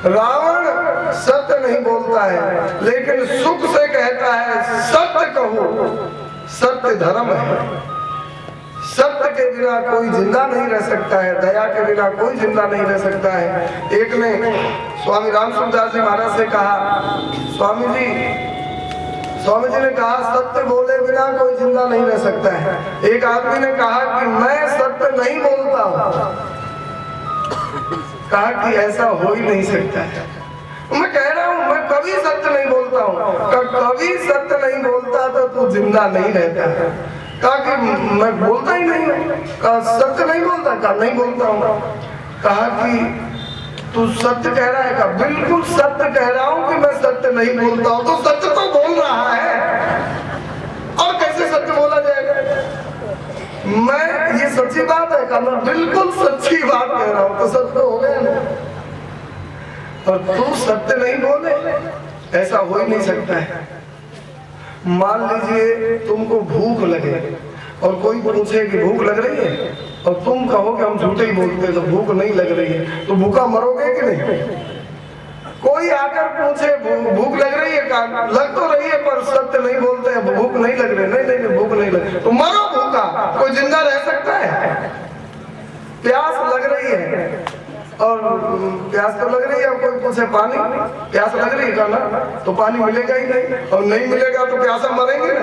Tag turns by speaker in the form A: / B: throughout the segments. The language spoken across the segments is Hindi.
A: रावण सत्य नहीं बोलता है, लेकिन सुख से कहता है सत्य कहो, सत्य धर्म है। सत्य के बिना कोई जिंदा नहीं रह सकता है, दया के बिना कोई जिंदा नहीं रह सकता है। एक ने स्वामी रामसूरदास जी महाराज से कहा, स्वामी जी ने कहा सत्य बोले बिना कोई जिंदा नहीं रह सकता है। एक आदमी ने कहा कि मैं सत्य नहीं बोलता हूँ। कहा कि ऐसा हो ही नहीं सकता है। मैं कह रहा हूँ मैं कभी सत्य नहीं बोलता हूँ। कभी सत्य नहीं बोलता तो तू जिंदा नहीं रहता है। कहा कि मैं बोलता ही नहीं हूँ। कहा सत्य नहीं बोलता? कहा नहीं बोलता हूँ। कहा कि तू सत्य कह रहा है? कहा बिल्कुल सत्य कह रहा हूँ कि मैं सत्य नहीं बोलता हूँ। तो सत्य तो बोल रहा है, और कैसे सत्य बोला जाएगा? मैं ये सच्ची बात है। कहा मैं बिल्कुल सच्ची बात कह रहा हूँ। तो सत्य हो गया ना। और तू सत्य नहीं बोले, ऐसा हो ही नहीं सकता है। मान लीजिए तुमको भूख लगे और कोई पूछे कि भूख लग रही है, और तुम कहो कि हम झूठे ही बोलते तो भूख नहीं लग रही है, तो भूखा मरोगे कि नहीं? कोई आकर पूछे भूख लग रही है? कहा लग तो रही है पर सत्य नहीं बोलते हैं, भूख नहीं लग रही। नहीं भूख नहीं लग रही, तो मरो भूखा। कोई जिंदा रह सकता है? प्यास लग रही है, और प्यास तो लग रही है, और कोई पूछे पानी, प्यास लग रही है ना, तो पानी मिलेगा ही नहीं, और नहीं मिलेगा तो प्यासा मरेंगे ना।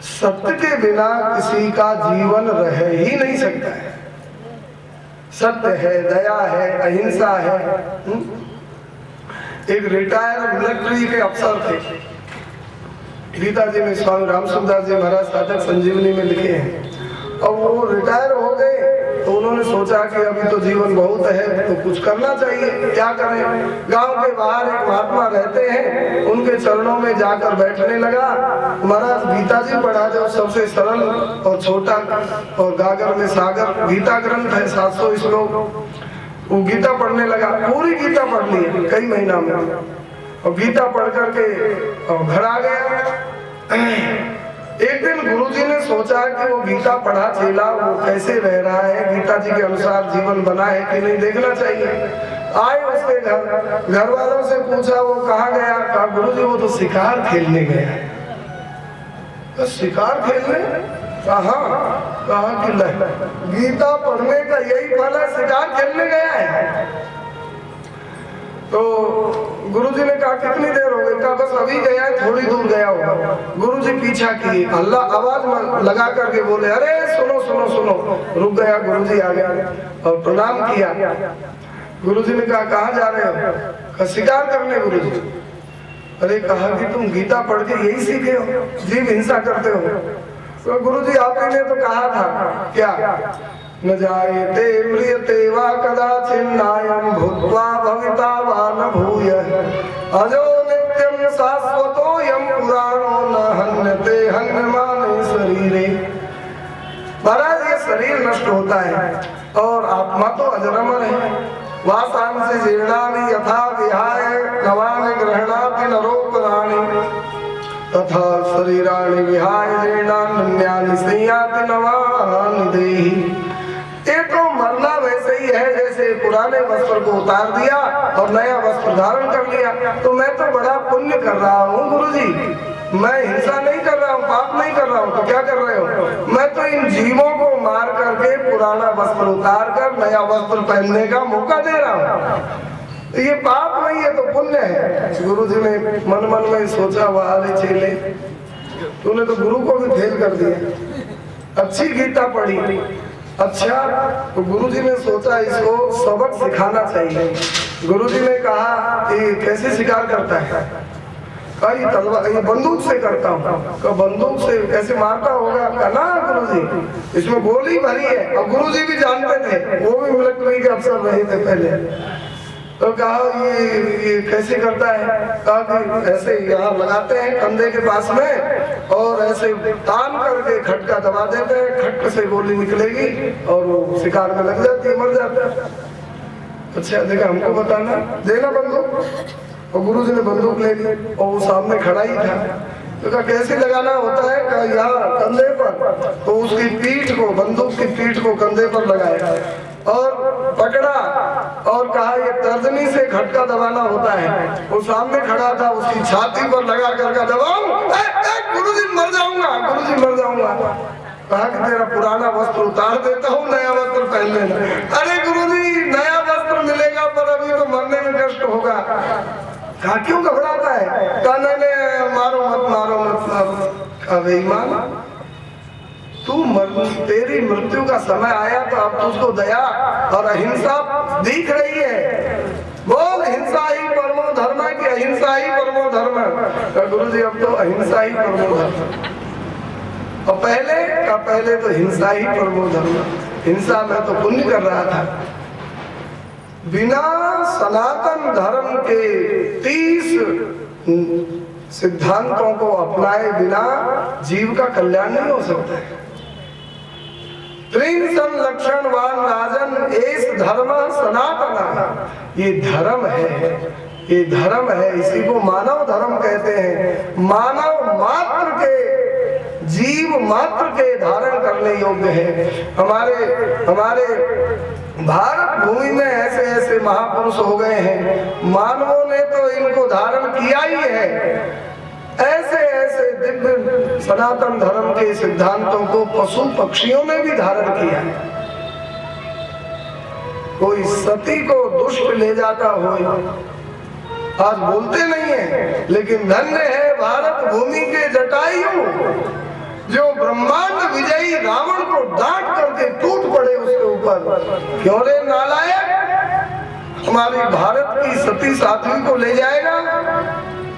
A: सत्य के बिना किसी का जीवन रह ही नहीं सकता है। सत्य है, दया है, अहिंसा है। एक रिटायर मिलिट्री के अफसर थे, गीता जी में स्वामी रामसूरदास जी महाराज साधक संजीवनी में लिखे हैं। और वो रिटायर हो गए तो उन्होंने सोचा कि अभी तो जीवन बहुत है, तो कुछ करना चाहिए। क्या करें? गांव के बाहर एक महात्मा रहते हैं, उनके चरणों में जाकर बैठने लगा। महाराज गीता जी पढ़ा दो, सबसे सरल और छोटा, और गागर में सागर गीता ग्रंथ है, 700 श्लोक। वो गीता पढ़ने लगा, पूरी गीता पढ़ ली कई महीना में, और गीता पढ़ करके घर आ गया। एक दिन गुरुजी ने सोचा कि वो गीता पढ़ा चेला वो कैसे रह रहा है, गीता जी के अनुसार जीवन बना है कि नहीं, देखना चाहिए। आए उसके घर वालों से पूछा वो कहाँ गया? कहा गुरुजी वो तो शिकार खेलने गया। तो शिकार खेलने? कहा कि गीता पढ़ने का यही फल है, शिकार खेलने गया है। तो गुरुजी ने कहा कितनी देर हो गई? कहा बस अभी गया है, थोड़ी दूर गया होगा। गुरुजी पीछा किए, अल्लाह आवाज लगा करके बोले अरे सुनो सुनो सुनो। रुक गया, गुरुजी आ गया और प्रणाम किया। गुरुजी ने कहा कहाँ जा रहे हो? कहा शिकार करने गुरुजी। अरे कहा कि तुम गीता पढ़ के यही सीखे हो, जीव हिंसा करते हो? तो गुरुजी आप ही ने तो कहा था क्या, न जायते म्रियते वा कदाचिन्नायं भूत्वा भविता वा न भूयः अजो नित्यं शाश्वतोऽयं पुराणो न हन्यते हन्यमाने शरीरे। महाराज ये शरीर नष्ट होता है और आत्मा तो अजरमर है। वासांसि जीर्णानि यथा विहाय नवानि गृह्णाति नरो प्राणि तथा शरीराणि विहाय जीर्णान्यानि संयाति नवानि देहि। ये तो मरना वैसे ही है जैसे पुराने वस्त्र को उतार दिया और नया वस्त्र धारण कर लिया। तो मैं तो बड़ा पुण्य कर रहा हूँ गुरुजी, मैं हिंसा नहीं कर रहा हूँ, पाप नहीं कर रहा हूँ। तो क्या कर रहे हो? मैं तो इन जीवों को मार करके पुराना वस्त्र उतार कर नया वस्त्र पहनने का मौका दे रहा हूँ। ये पाप नहीं है तो पुण्य है। गुरुजी ने मन मन में सोचा वाह चेले तूने तो गुरु को भी फेल कर दिया। अच्छी गीता पढ़ी, अच्छा तो गुरुजी ने सोचा इसको सबक सिखाना चाहिए। गुरुजी ने कहा कि कैसे शिकार करता है? कई तलवार ये बंदूक से करता हूँ। तो बंदूक से कैसे मारता होगा? ना गुरुजी इसमें गोली भरी है। और गुरुजी भी जानते थे, वो भी मिलिट्री के अफसर रहे थे पहले। तो कहा ये कैसे करता है? कहा कि ऐसे यहाँ लगाते हैं कंधे के पास में और ऐसे तान करके खटका दबा देते हैं, खटक से गोली निकलेगी और वो शिकार में लग जाती है, मर जाता है। अच्छा देखा हमको बताना, देना बंदूक। और गुरुजी ने बंदूक ले ली और वो सामने खड़ा ही था। तो कहा कैसे लगाना होता है? कहा यहाँ कंधे पर। तो उसकी पीठ को, बंदूक की पीठ को कंधे पर लगाया और पकड़ा झटका दबाना होता है। वो सामने खड़ा था, उसकी छाती पर लगा करके दबाऊं, गुरुजी मर जाऊंगा, गुरुजी मर जाऊंगा। कहा कि तेरा पुराना वस्त्र उतार देता हूँ, नया वस्त्र पहन लेना। अरे गुरुजी नया वस्त्र मिलेगा पर अभी तो मरने में कष्ट होगा। कहा क्यों घबराता है? कहा नहीं मारो मत, मारो मत, मारो। कहा बेईमान, तू तेरी मृत्यु का समय आया तो अब तुझको दया और अहिंसा दिख रही है। बोल हिंसा ही परमो धर्म है कि अहिंसा ही परमो धर्म है? गुरुजी अब तो अहिंसा ही परमो धर्म। और पहले तो हिंसा ही परमो धर्म। हिंसा में तो पुण्य कर रहा था। बिना सनातन धर्म के 30 सिद्धांतों को अपनाए बिना जीव का कल्याण नहीं हो सकता है। त्रिंसम लक्षणवान राजन एस धर्म सनातन। ये धर्म है, ये धर्म है, इसी को मानव धर्म कहते हैं। मानव मात्र के, जीव मात्र के धारण करने योग्य है। हमारे भारत भूमि में ऐसे ऐसे महापुरुष हो गए हैं, मानवों ने तो इनको धारण किया ही है। ऐसे ऐसे दिव्य सनातन धर्म के सिद्धांतों को पशु पक्षियों ने भी धारण किया है। कोई सती को दुष्ट ले जाता हो, आज बोलते नहीं है, लेकिन धन्य है भारत भूमि के जटायु जो ब्रह्मांड विजयी रावण को डांट करके टूट पड़े उसके ऊपर। क्यों रे नालायक, हमारी भारत की सती साध्वी को ले जाएगा?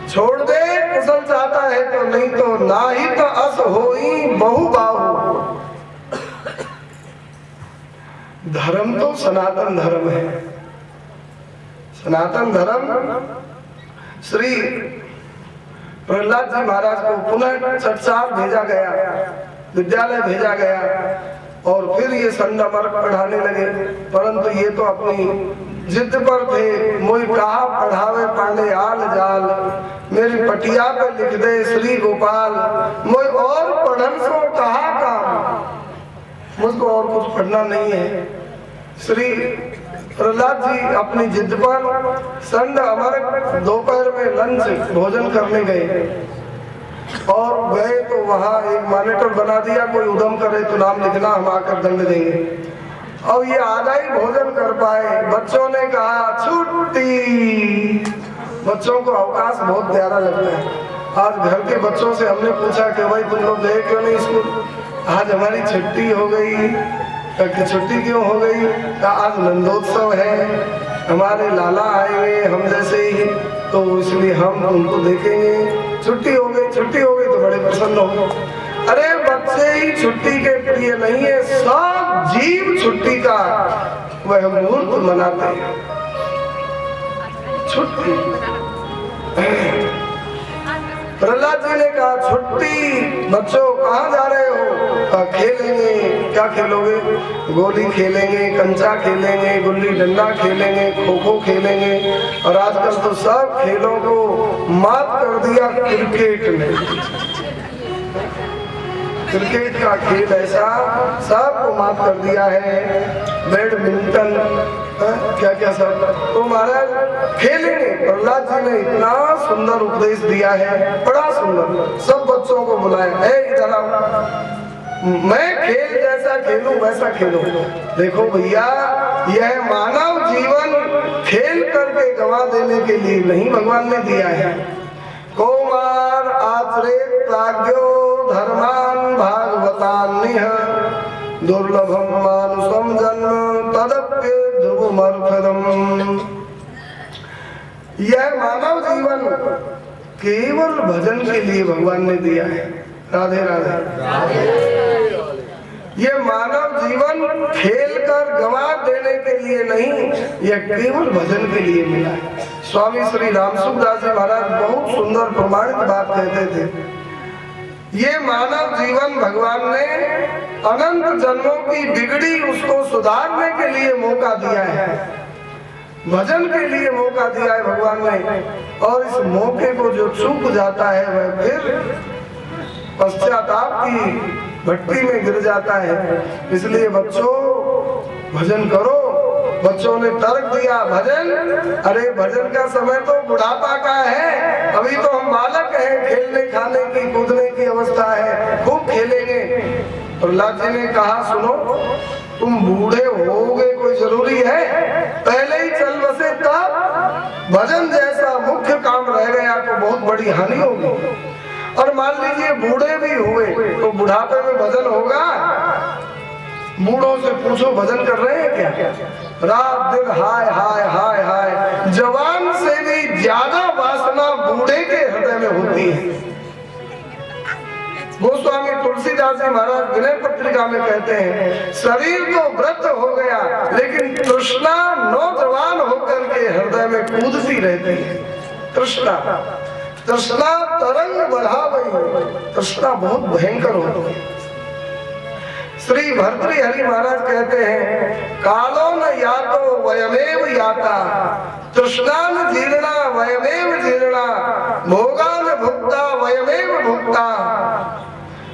A: छोड़ दे, कुशल चाहता है तो, नहीं तो ना ही तो अस होई बहु बाहु। धर्म तो सनातन धर्म है। सनातन धर्म श्री प्रहलाद जी महाराज को पुनः चटसार भेजा गया, विद्यालय भेजा गया और फिर ये संडमर्क पढ़ाने लगे। परंतु ये तो अपनी जिद पर थे। मोई कहा पढ़ावे पांडे आल जाल, मेरी पटिया पे लिख दे श्री गोपाल। मोई और पढ़न सो कहा काम, मुझको और कुछ पढ़ना नहीं है। श्री प्रहलाद जी अपनी जिद पर संड अमर दोपहर में लंच भोजन करने गए और गए तो वहाँ एक मॉनिटर बना दिया, कोई उधम करे तो नाम लिखना, हम आकर दंड देंगे। और ये आधा ही भोजन कर पाए। बच्चों ने कहा छुट्टी। बच्चों को अवकाश बहुत प्यारा लगता है। आज घर के बच्चों से हमने पूछा कि भाई तुम लोग गए क्यों नहीं स्कूल? आज हमारी छुट्टी हो गई। कि छुट्टी क्यों हो गई? आज नंदोत्सव है, हमारे लाला आएंगे हम जैसे ही, तो इसलिए हम उनको देखेंगे। छुट्टी हो गई, छुट्टी हो गई तो बड़े प्रसन्न हो। अरे बच्चे ही छुट्टी के प्रिय नहीं है, सब जीव छुट्टी का वह मुहूर्त मनाते हैं। छुट्टी। प्रहलाद जी ने कहा छुट्टी, बच्चों कहाँ जा रहे हो? खेलेंगे। क्या खेलोगे? गोली खेलेंगे, कंचा खेलेंगे, गुल्ली डंडा खेलेंगे, खो खो खेलेंगे। और आजकल तो सब खेलों को मात कर दिया क्रिकेट ने। क्रिकेट का खेल ऐसा सबको माफ कर दिया है। बैडमिंटन क्या क्या सब तो महाराज खेलेंगे। प्रहलाद जी ने इतना सुंदर उपदेश दिया है, बड़ा सुंदर। सब बच्चों को बुलाया, इधर आओ, मैं खेल जैसा खेलूं वैसा खेलो। देखो भैया, यह मानव जीवन खेल करके गवा देने के लिए नहीं भगवान ने दिया है। कौमार आचरे प्राज्ञो धर्मान भागवतान्निह दुर्लभम मानुषम जन्म तदप्य ध्रुवमर्फदम। यह मानव जीवन केवल भजन के लिए भगवान ने दिया है। राधे राधे। ये मानव जीवन खेल कर गवा देने के लिए नहीं, यह केवल भजन के लिए मिला है। स्वामी श्री रामसुखदास जी महाराज बहुत सुंदर प्रमाणित बात कहते थे। ये मानव जीवन भगवान ने अनंत जन्मों की बिगड़ी उसको सुधारने के लिए मौका दिया है, भजन के लिए मौका दिया है भगवान ने। और इस मौके को जो चूक जाता है वह फिर पश्चाताप की भट्टी में गिर जाता है। इसलिए बच्चों भजन करो, बच्चों ने तर्क दिया भजन, अरे भजन का समय तो बुढ़ापा का है, अभी तो हम बालक हैं, खेलने खाने की कूदने की अवस्था है, खूब खेलेंगे। प्रहलाद जी ने कहा सुनो, तुम बूढ़े होगे कोई जरूरी है, पहले ही चल बसे तब भजन जैसा मुख्य काम रह गया तो बहुत बड़ी हानि होगी। और मान लीजिए बूढ़े भी हुए तो बुढ़ापे में भजन होगा? बूढ़ों से पूछो भजन कर रहे हैं क्या? रात दिन हाय हाय हाय हाय। जवान से भी ज्यादा वासना बूढ़े के हृदय में होती है। गोस्वामी तुलसीदास जी महाराज विनय पत्रिका में कहते हैं, शरीर तो वृद्ध हो गया लेकिन तृष्णा नौजवान होकर के हृदय में कूदती रहती है। तृष्णा तृष्णा तरंग बढ़ा गई, तृष्णा बहुत भयंकर होती है। श्री भर्तृहरि महाराज कहते हैं, कालो न यातो वयमेव याता, तृष्णान जीर्णा वयमेव जीर्णा, भोगान भुक्ता वयमेव भुक्ता।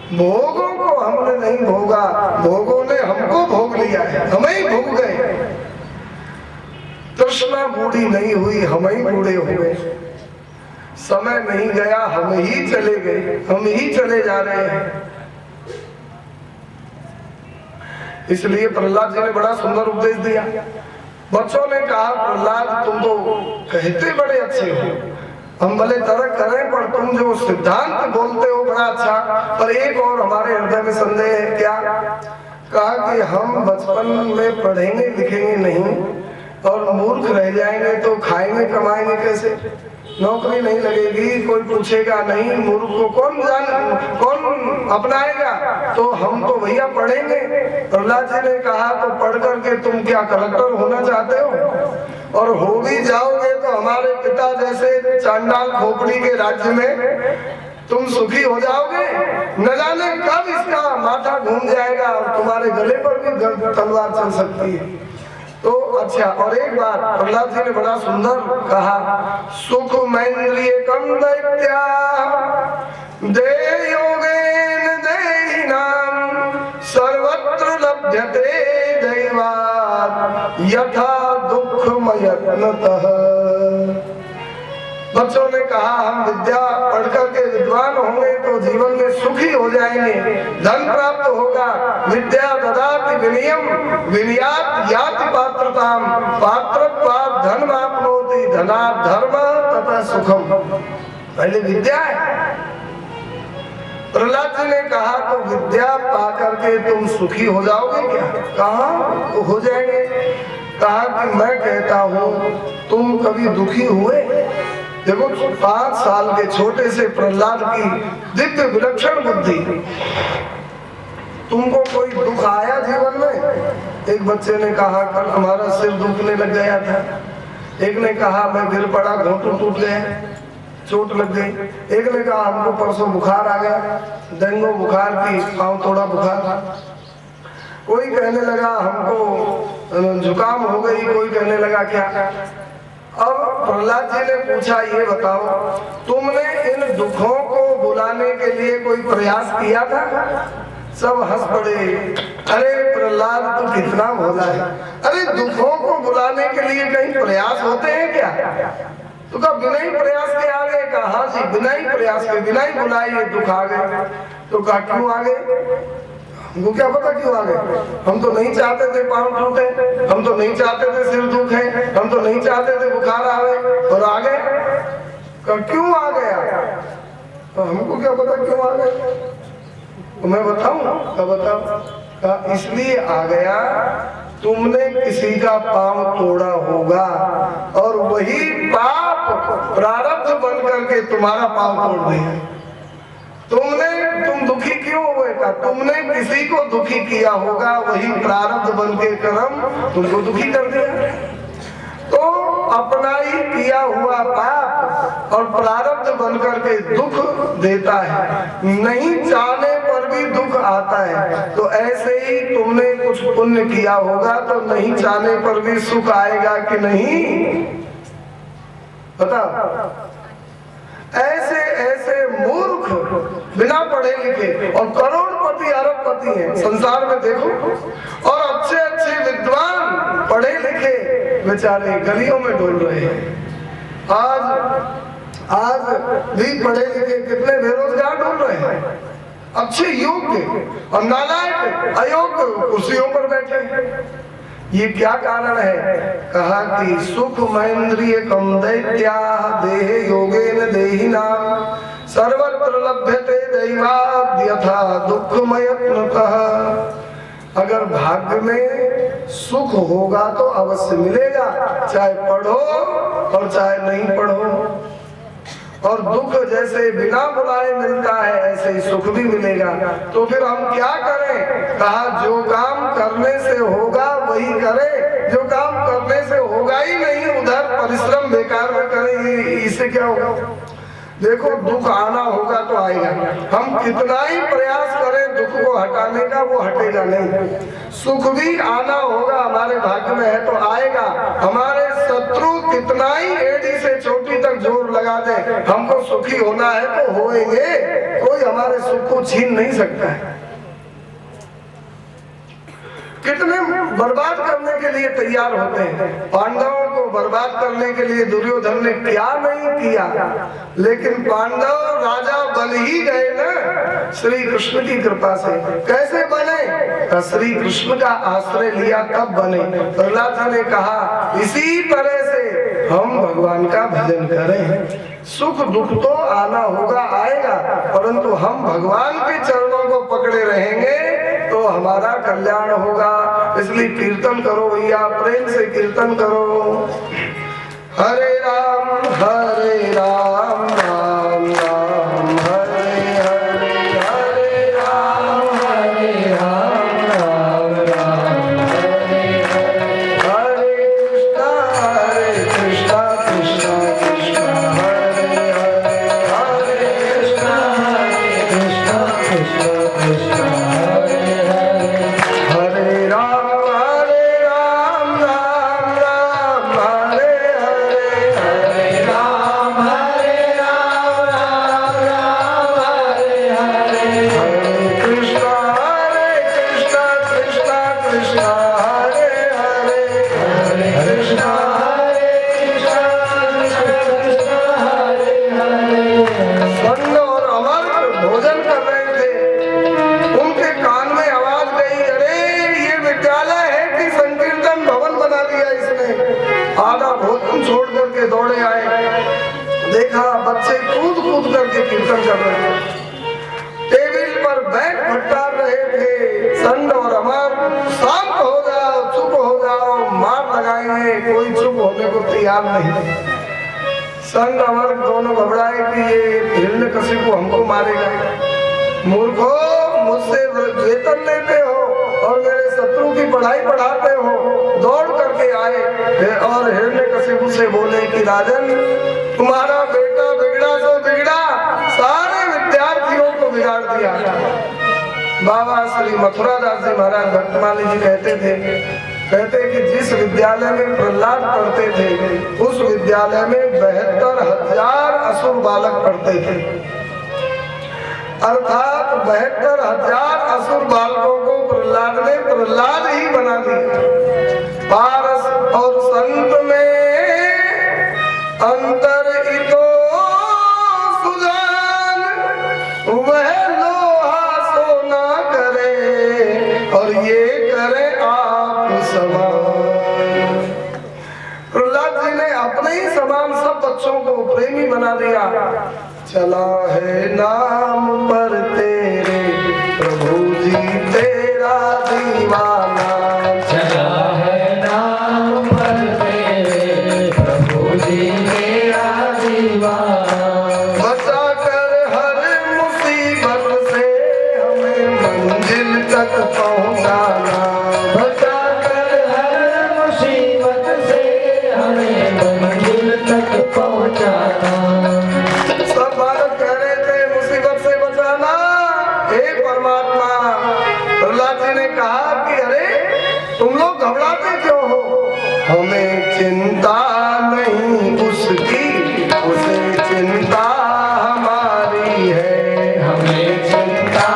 A: भोगों को हमने नहीं भोगा, भोगों ने हमको भोग लिया है, हम ही भोग गए। तृष्णा बूढ़ी नहीं हुई, हम ही बूढ़े हो गए। समय नहीं गया, हम ही चले गए, हम ही चले जा रहे हैं। इसलिए प्रहलाद जी ने बड़ा सुंदर उपदेश दिया। बच्चों ने कहा, प्रहलाद तुम तो कहते बड़े अच्छे हो, हम भले तर्क करें पर तुम जो सिद्धांत बोलते हो बड़ा अच्छा, पर एक और हमारे हृदय में संदेह है। क्या? कहा कि हम बचपन में पढ़ेंगे लिखेंगे नहीं और मूर्ख रह जाएंगे तो खाएंगे कमाएंगे कैसे? नौकरी नहीं लगेगी, कोई पूछेगा नहीं, मूर्ख को कौन अपनाएगा? तो हम तो भैया पढ़ेंगे। प्रहलाद जी ने कहा, तो पढ़ करके तुम क्या कलेक्टर होना चाहते हो? और हो भी जाओगे तो हमारे पिता जैसे चांडाल खोपड़ी के राज्य में तुम सुखी हो जाओगे? न जाने कब इसका माथा घूम जाएगा और तुम्हारे गले पर भी तलवार चल सकती है। तो अच्छा, और एक बात प्रहलाद जी ने बड़ा सुंदर कहा, सुख मैन्द्रियकम दैत्या दे योगेन देहिनाम सर्वत्र लभ्यते दैवात् यथा दुःखमयत्नतः। बच्चों ने कहा, हम विद्या पढ़कर के विद्वान होंगे तो जीवन में सुखी हो जाएंगे, धन प्राप्त होगा। विद्या ददाति विनयम विनयात् याति पात्रताम, पात्रत्वात् धनमाप्नोति धनात् धर्म तथा सुखम। पहले विद्या है। प्रहलाद जी ने कहा, तो विद्या पा करके तुम सुखी हो जाओगे क्या? कहा तो हो जाएंगे। कहा कि मैं कहता हूँ, तुम कभी दुखी हुए? देखो 5 साल के छोटे से प्रहलाद की दिव्य विलक्षण बुद्धि। तुमको कोई दुख आया जीवन में? एक बच्चे ने कहा, कल हमारा सिर दुखने लग गया था। एक ने कहा, मैं गिर पड़ा, घुटना टूट गया, चोट लग गई। एक ने कहा, हमको परसों बुखार आ गया, डेंगू बुखार की, पाँव तोड़ा बुखार। कोई कहने लगा हमको जुकाम हो गई, कोई कहने लगा क्या। अब प्रहलाद जी ने पूछा, ये बताओ, तुमने इन दुखों को बुलाने के लिए कोई प्रयास किया था? सब हंस पड़े। अरे प्रहलाद तू कितना भोला है, अरे दुखों को बुलाने के लिए कहीं प्रयास होते हैं क्या? तो कहा बिना ही प्रयास के आ गए? कहा हाँ जी, बिना ही प्रयास के, बिना ही बुलाए ये दुख आ गए। तो कहा क्यों आ गए? हमको क्या पता क्यों आ गए? हम तो नहीं चाहते थे पाँव टूटे, हम तो नहीं चाहते थे सिर दुखे, हम तो नहीं चाहते थे बुखार आवे, और आ गए। क्यों आ गया? तो हमको क्या पता क्यों आ गए? तो मैं बताऊं? बताओ। इसलिए आ गया, तुमने किसी का पाँव तोड़ा होगा और वही पाप प्रारब्ध बन करके तुम्हारा पाँव तोड़ दिया। तुम दुखी क्यों हुए? का तुमने किसी को दुखी किया होगा, वही प्रारब्ध बन के कर्म तुमको दुखी कर दिया। तो अपना ही किया हुआ पाप और प्रारब्ध बन करके दुख देता है, नहीं चाहने पर भी दुख आता है। तो ऐसे ही तुमने कुछ पुण्य किया होगा तो नहीं चाहने पर भी सुख आएगा कि नहीं? बताओ। ऐसे ऐसे मूर्ख बिना पढ़े लिखे और करोड़पति अरबपति हैं संसार में, देखो। और अच्छे अच्छे विद्वान पढ़े लिखे बेचारे गलियों में डोल रहे हैं। आज भी पढ़े लिखे कितने बेरोजगार डोल रहे हैं, अच्छे योग्य और नालायक अयोग्य कुर्सियों पर बैठे हैं। ये क्या कारण है? कहा कि सुख महेंद्रिय कम दैत्या देह योगेन देहिना सर्वत्र लभ्यते दैवाद्यथा दुःखमयत्नतः। अगर भाग्य में सुख होगा तो अवश्य मिलेगा, चाहे पढ़ो और चाहे नहीं पढ़ो। और दुख जैसे बिना बुलाए मिलता है ऐसे ही सुख भी मिलेगा। तो फिर हम क्या करें? कहा जो काम करने से होगा वही करें, जो काम करने से होगा ही नहीं उधर परिश्रम बेकार में करें, इससे क्या होगा? देखो दुख आना होगा तो आएगा, हम कितना ही प्रयास करें दुख को हटाने का वो हटेगा नहीं। सुख भी आना होगा, हमारे भाग्य में है तो आएगा। हमारे शत्रु कितना ही एड़ी से चोटी तक जोर लगा दे, हमको सुखी होना है तो होएंगे, कोई हमारे सुख को छीन नहीं सकता है। कितने बर्बाद करने के लिए तैयार होते हैं। पांडवों को बर्बाद करने के लिए दुर्योधन ने क्या नहीं किया, लेकिन पांडव राजा बन ही गए ना श्री कृष्ण की कृपा से। कैसे बने? श्री कृष्ण का आश्रय लिया तब बने। प्रहलाद ने कहा इसी तरह से हम भगवान का भजन करें। सुख दुख तो आना होगा, आएगा, परंतु हम भगवान के चरणों को पकड़े रहेंगे तो हमारा कल्याण होगा। इसलिए कीर्तन करो भैया, प्रेम से कीर्तन करो। हरे राम राम राम हरे हरे, हरे राम राम राम हरे हरे, हरे कृष्णा कृष्णा कृष्णा हरे हरे, हरे कृष्णा कृष्णा कृष्णा हरे हरे, हरे राम राम राम हरे हरे, हरे राम राम हरे हरे, हरे कृष्णा कृष्णा कृष्णा हरे हरे, हरे कृष्णा कृष्णा हरे हरे। संत और अमर भोजन कर रहे थे, उनके कान में आवाज गई, अरे ये विद्यालय है कि संकीर्तन भवन बना दिया इसने। आधा भोजन छोड़ करके दौड़े आए, देखा बच्चे कूद कूद करके कीर्तन कर रहे थे, टेबल पर बैठ भट्टार रहे थे। संत और अमर शांत हो जाओ, चुप हो जाओ, मार लगाएंगे, कोई चुप होने को तैयार नहीं। संत अमर दोनों घबराए कि ये हिरण्यकशिपु हमको मारेगा। मूर्खो, मुझसे वेतन लेते हो और मेरे शत्रु की पढ़ाई पढ़ाते हो। दौड़ करके आए और हिरण्यकशिपु से बोले कि राजन, तुम्हारा बेटा बिगड़ा सो बिगड़ा, सारे विद्यार्थियों को बिगाड़ दिया। बाबा श्री मथुरा दास जी महाराज भक्तमाली जी कहते कि जिस विद्यालय में प्रहलाद पढ़ते थे उस विद्यालय में 72,000 असुर बालक पढ़ते थे, अर्थात 72,000 असुर बालकों को प्रहलाद ने प्रहलाद ही बना दिया। पारस और संत में अंतर इतो सुजान, वह लोहा सोना करे और ये करे आप समान। प्रहलाद जी ने अपने ही समान सब बच्चों को प्रेमी बना दिया। चला है नाम पर तेरे प्रभु जी तेरा दीवाना,
B: चला है नाम पर तेरे प्रभु जी तेरा दीवाना।
A: बचा कर हर मुसीबत से हमें मंजिल तक पहुंचाना,
B: बचा कर हर मुसीबत से हमें मंजिल तक पहुंचाना।
A: सब बालक कह रहे थे मुसीबत से बचाना, हे परमात्मा। प्रहलाद जी ने कहा कि अरे तुम लोग घबराते क्यों हो? हमें चिंता नहीं उसकी, उसे चिंता हमारी है।
B: हमें चिंता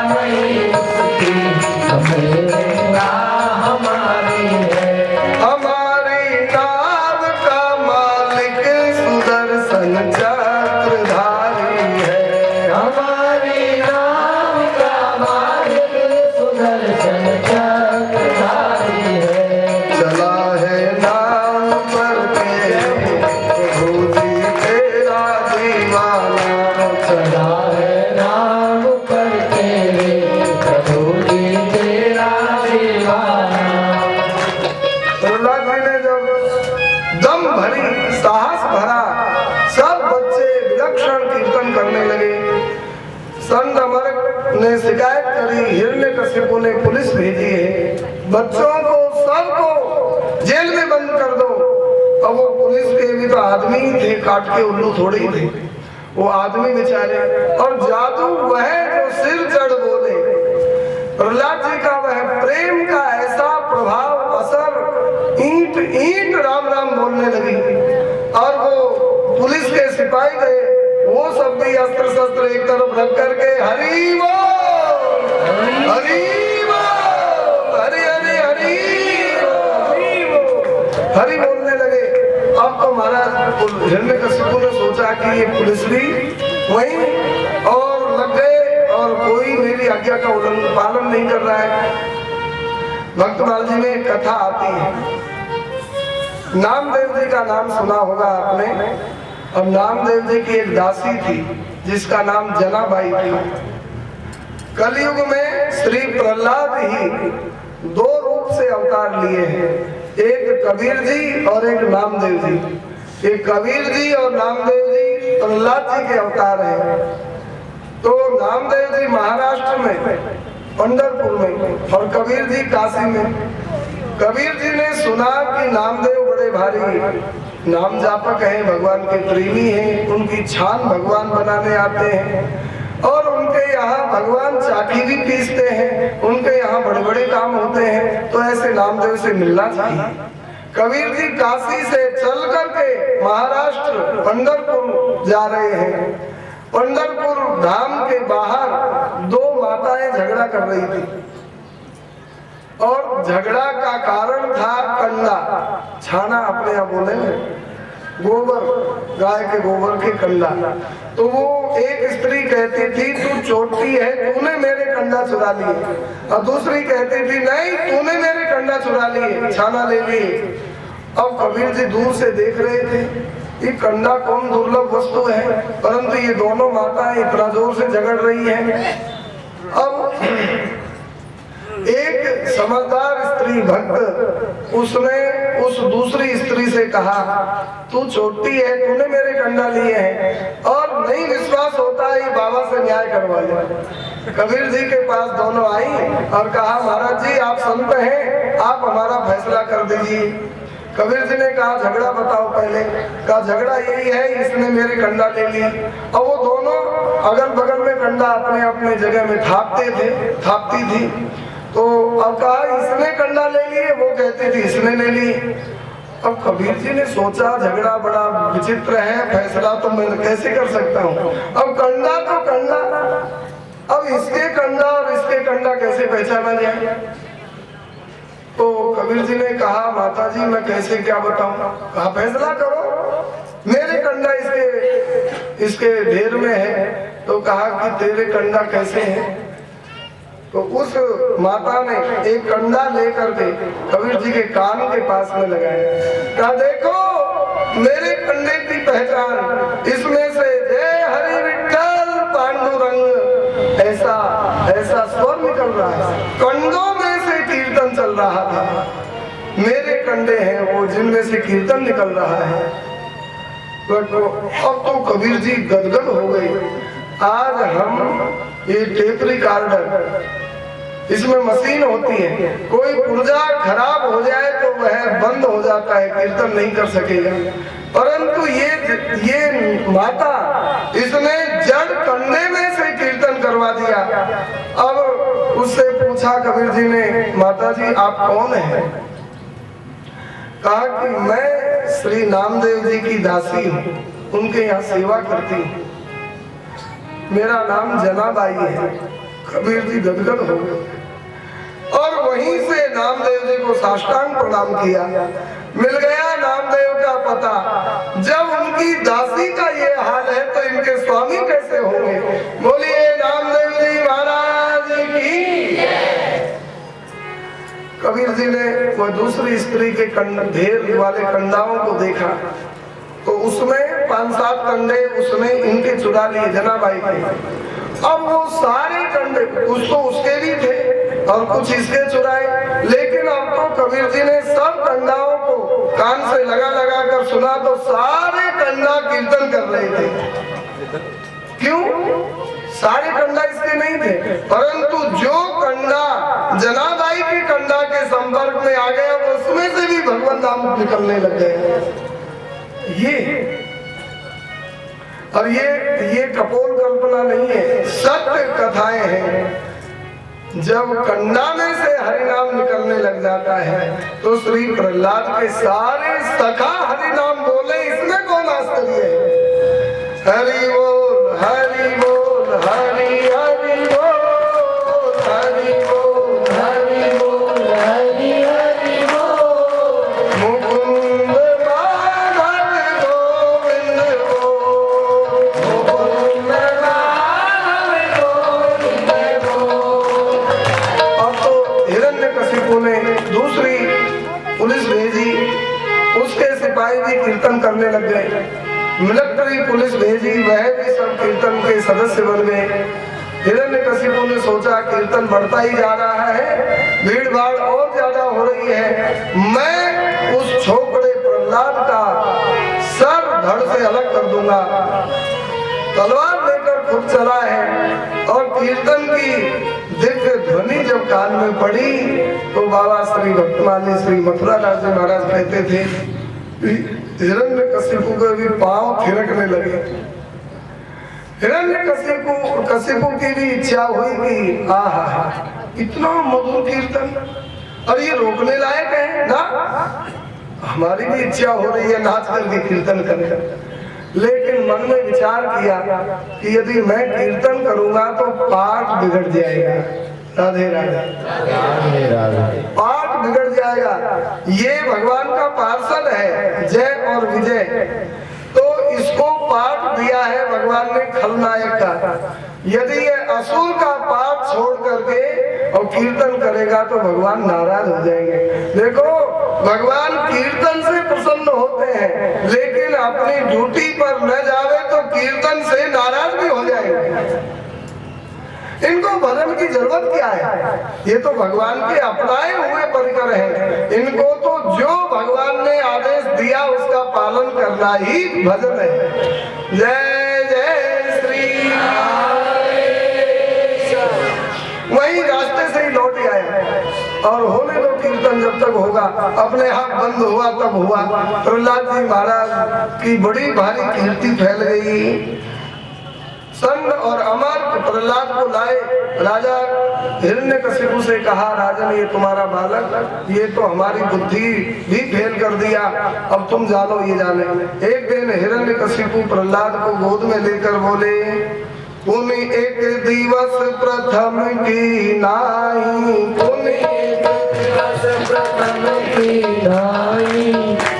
B: नहीं उसकी, हमें चिंता हमारी है।
A: हम दम भरी साहस भरा सब बच्चे विलक्षण कीर्तन करने लगे। संत अमर ने शिकायत करी, हिरण्यकशिपु ने पुलिस भेजी है, बच्चों को सबको जेल में बंद कर दो। अब वो पुलिस के भी तो आदमी थे, काट के उल्लू थोड़े ही थे, वो आदमी बेचारे। और जादू वह जो सिर चढ़ बोले, प्रहलाद जी का वह प्रेम का ऐसा प्रभाव असर, ईंट ईंट राम राम बोलने लगी। और वो पुलिस के सिपाही गए, वो सब भी अस्त्र शस्त्र एक तरफ रख करके हरि बोल, हरि बोल, हरि हरि हरि हरि बोलने लगे। अब तो महाराज हिरण्यकशिपु ने सोचा कि ये पुलिस भी वहीं और लग गए और कोई मेरी आज्ञा का पालन नहीं कर रहा है। भक्तमाल जी में एक कथा आती है, नामदेव जी का नाम सुना होगा आपने। अब नामदेव जी की एक दासी थी जिसका नाम जनाबाई थी। कलयुग में श्री प्रहलाद ही दो रूप से अवतार लिए हैं, एक कबीर जी और एक नामदेव जी। एक कबीर जी और नामदेव जी प्रहलाद जी के अवतार हैं। तो नामदेव जी महाराष्ट्र में पंढरपुर में और कबीर जी काशी में। कबीर जी ने सुना कि नामदेव बड़े भारी नाम जापक हैं, भगवान के प्रेमी हैं, उनकी छान भगवान बनाने आते हैं और उनके यहाँ भगवान चाकी भी पीसते हैं, उनके यहाँ बड़े बड़े काम होते हैं, तो ऐसे नामदेव से मिलना चाहिए। कबीर जी काशी से चल करके महाराष्ट्र पंढरपुर जा रहे हैं। पंढरपुर धाम के बाहर दो माताएं झगड़ा कर रही थी और झगड़ा का कारण था कंडा, छाना अपने यहाँ बोले गोबर, गाय के गोबर के कंडा। तो वो एक स्त्री कहती थी तू चोटी है, तूने मेरे कंडा चुरा लिए, और दूसरी कहती थी नहीं तूने मेरे कंडा चुरा लिए, छाना ले लिए। अब कबीर जी दूर से देख रहे थे, ये कंडा कौन दुर्लभ वस्तु है, परंतु ये दोनों माताएं इतना जोर से झगड़ रही हैं। अब एक समझदार स्त्री भक्त उसने उस दूसरी स्त्री से कहा तू छोटी है, तूने मेरे कंडा लिए हैं और नहीं विश्वास होता है, बाबा से न्याय करवा ले। कबीर जी के पास दोनों आई और कहा महाराज जी आप संत हैं, आप हमारा फैसला कर दीजिए। कबीर जी ने कहा झगड़ा बताओ पहले। कहा झगड़ा यही है, इसने मेरे कंडा ले ली। और वो दोनों अगल बगल में कंडा अपने अपने जगह में थापती थी। तो अब कहा इसने कंडा ले लिए, वो कहती थी इसने ले ली। अब कबीर जी ने सोचा झगड़ा बड़ा विचित्र है, फैसला तो मैं कैसे कर सकता हूँ। अब कंडा तो कंडा, अब इसके कंडा और इसके कंडा कैसे पहचाना जाए। तो कबीर जी ने कहा माता जी मैं कैसे क्या बताऊं। कहा फैसला करो, मेरे कंडा इसके ढेर में है। तो कहा कि तेरे कंडा कैसे है। तो उस माता ने एक कंडा लेकर के कबीर जी के कान के पास में लगाया। कहा देखो मेरे कंडे की पहचान, इसमें से जय हरि विठ्ठल पांडुरंग ऐसा स्वर निकल रहा है, कंडों में से कीर्तन चल रहा था। मेरे कंडे हैं वो जिनमें से कीर्तन निकल रहा है। अब तो कबीर जी गदगद हो गए। आज हम ये टेप रिकॉर्डर, इसमें मशीन होती है, कोई पुर्जा खराब हो जाए तो वह बंद हो जाता है, कीर्तन नहीं कर सकेगा। परंतु ये माता इसने जड़ कंडे में से कीर्तन करवा दिया। अब उससे पूछा कबीर जी ने माता जी आप कौन हैं। कहा कि मैं श्री नामदेव जी की दासी हूँ, उनके यहाँ सेवा करती हूँ, मेरा नाम जनाबाई है। कबीर जी गदगद हो गए और वहीं से नामदेव जी को साष्टांग प्रणाम किया। मिल गया नामदेव का पता। जब उनकी दासी का ये हाल है तो इनके स्वामी कैसे होंगे। बोलिए नामदेव जी महाराज की। कबीर जी ने वह दूसरी स्त्री के ढेर वाले कंडाओं को देखा तो उसमें 5-7 कंडे उसने इनके चुरा लिए, जनाबाई के। अब वो सारे कंडे कुछ तो उसके भी थे और कुछ इसके चुराए, लेकिन अब तो कबीर जी ने सब कंडाओं को कान से लगा लगा कर सुना तो सारे कंडा कीर्तन कर रहे थे। क्यों? सारे कंडा इसके नहीं थे, परंतु जो कंडा जनाबाई के कंडा के संपर्क में आ गया उसमें से भी भगवान नाम निकलने लग गए। और ये कपोल कल्पना नहीं है, सत्य कथाएं हैं। जब कंडा में से हरिनाम निकलने लग जाता है तो श्री प्रहलाद के सारे सखा हरिनाम बोले, इसमें कौन आश्चर्य है? हरि बोल हरि बोल हरि हरि बोल हरि बोल हरि बोल हरि हरि बोल मुकुंद माधव गोविंद बोल मुकुंद माधव गोविंद बोल। अब तो हिरण्यकशिपु ने दूसरी पुलिस भेजी, उसके सिपाही भी कीर्तन करने लग गए। मिलिट्री पुलिस भेजी, वह भी सब कीर्तन के सदस्य बन गए। हिरण्यकशिपु ने सोचा कीर्तन बढ़ता ही जा रहा है, भीड़ भाड़ और ज्यादा हो रही है, मैं उस छोकरे प्रहलाद का सर धड़ से अलग कर दूंगा। तलवार लेकर खुद चला है और कीर्तन की दिव्य ध्वनि जब कान में पड़ी तो बाबा श्री भक्तमाली श्री मथुरादास जी महाराज कहते थे हिरण्यकशिपु के भी पांव थिरकने लगे। हिरण्यकशिपु की भी इच्छा हुई कि आहा इतना मधुर कीर्तन, और ये रोकने लायक है ना, हमारी भी इच्छा हो रही है नाच करके कीर्तन करें। लेकिन मन में विचार किया कि यदि मैं कीर्तन करूंगा तो पाठ बिगड़ जाएगा। राधे राधे। पाठ बिगड़ जाएगा। ये भगवान का पार्षद है जय और विजय, तो इसको पाठ दिया है भगवान ने खलनायक का। यदि ये असुर का पाठ छोड़ करके और कीर्तन करेगा तो भगवान नाराज हो जाएंगे। देखो भगवान कीर्तन से प्रसन्न होते हैं, लेकिन अपनी ड्यूटी पर न जावे तो कीर्तन से नाराज भी हो जाएंगे। इनको भजन की जरूरत क्या है? ये तो भगवान के अपनाए हुए परिकर हैं। इनको तो जो भगवान ने आदेश दिया उसका पालन करना ही भजन है। जय जय श्री वही रास्ते से ही लौट आए और होने दो कीर्तन जब तक होगा। अपने हाथ बंद हुआ तब हुआ। प्रहलाद जी महाराज की बड़ी भारी कीर्ति फैल गई। संग और अमर प्रहलाद को लाए। राजा हिरण्यकशिपु से कहा, राजन ये तुम्हारा बालक ये तो हमारी बुद्धि भी फेल कर दिया, अब तुम जानो ये जाने। एक दिन हिरण्यकशिपु प्रहलाद को गोद में लेकर बोले, पुनि एक दिवस प्रथम की नाई, पुनि एक दिवस प्रथम की नाई,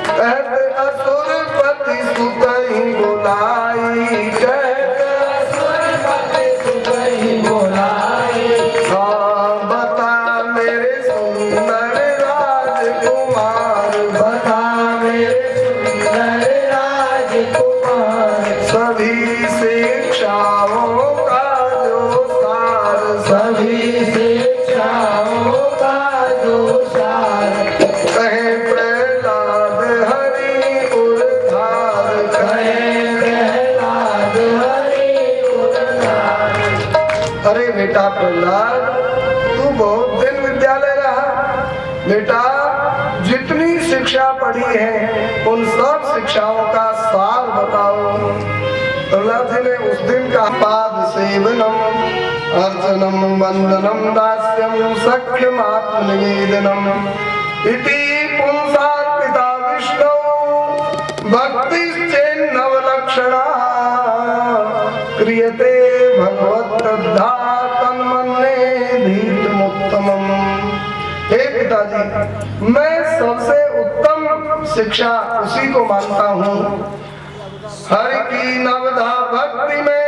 A: कहत असुर पति सुतहि बोलाई, कहत असुर पति सुतहि बोलाई, हाँ बता मेरे सुंदर राजकुमार, बता मेरे सुंदर राजकुमार, सभी शिक्षाओं का जो सार, सभी शिक्षाओं का जो सार, कहे प्रहलाद हरि उद्धार, कहे प्रहलाद हरि उद्धार। अरे बेटा प्रहलाद, तू बहुत दिन विद्यालय रहा। बेटा जितनी शिक्षा पढ़ी है उन सब शिक्षाओं का सार बताओ। प्रहलाद जी ने उस दिन का पाद सेवनम अर्चनम वंदनम दास्यम सख्यम आत्मनिवेदनम इति पुंसार्पिता विष्णु भक्तिश्चेन्नव लक्षणा क्रियते भगवत्तद्धा तन्मन्ये धीतमुत्तमम्। हे पिताजी, मैं सबसे उत्तम शिक्षा उसी को मानता हूँ हरि की नवधा भक्ति में